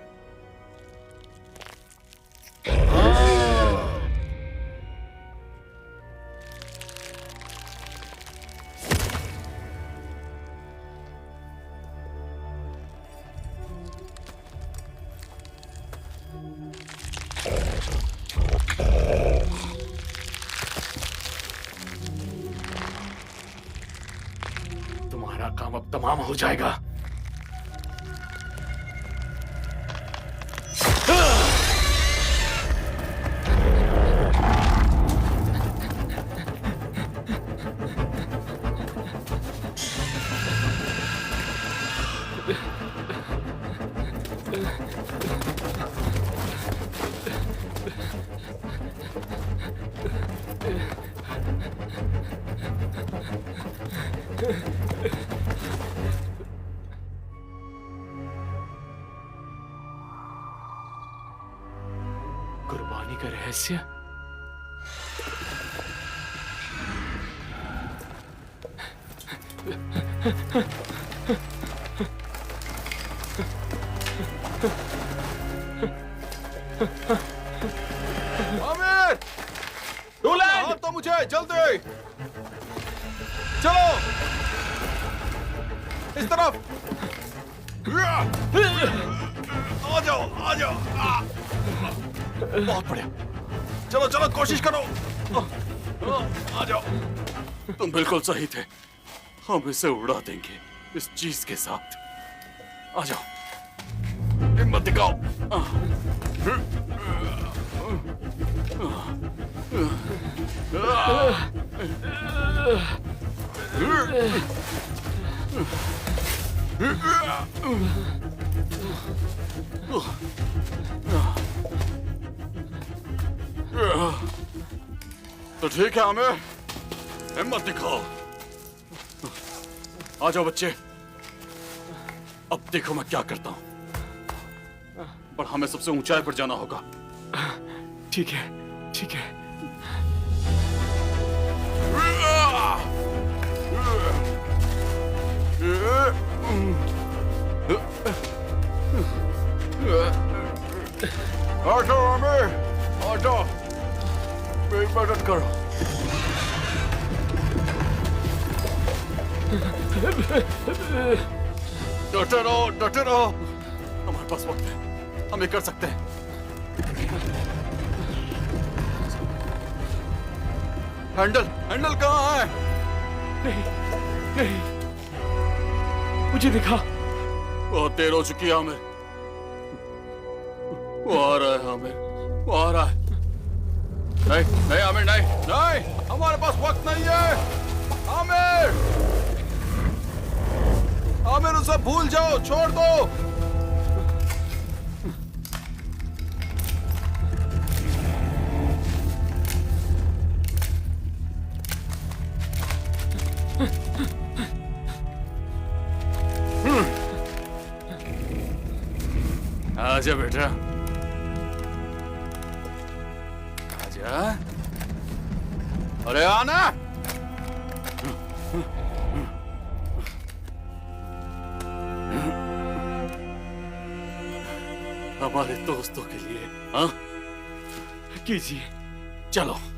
तुम्हारा काम अब तमाम हो जाएगा। कुर्बानी का रहस्य? आमिर, रोलैंड, तो मुझे जल्दी चलो, इस तरफ आ जाओ, आ जाओ। बहुत बढ़िया, चलो चलो कोशिश करो, आ जाओ। तुम बिल्कुल सही थे, हम इसे उड़ा देंगे इस चीज के साथ। आ जाओ, हिम्मत दिखाओ। तो ठीक है आमिर, हिम्मत दिखाओ। आ जाओ बच्चे, अब देखो मैं क्या करता हूं। पर हमें सबसे ऊंचाई पर जाना होगा। ठीक है, ठीक है। आ जाओ आमिर, आ जाओ, मेरी मदद करो। डटे रहो, डटे रहो। हमारे पास वक्त है, हम ये कर सकते हैं। हैंडल, हैंडल कहाँ है? नहीं, नहीं, मुझे दिखा। बहुत देर हो चुकी है आमिर। वो आ रहा है आमिर, वो आ रहा है। नहीं, नहीं आमिर, नहीं, नहीं, हमारे पास वक्त नहीं है। आमिर, आमिर उसे भूल जाओ, छोड़ दो। आजा बेटा, आजा। अरे आना। हमारे दोस्तों के लिए, हाँ? कीजिए। चलो।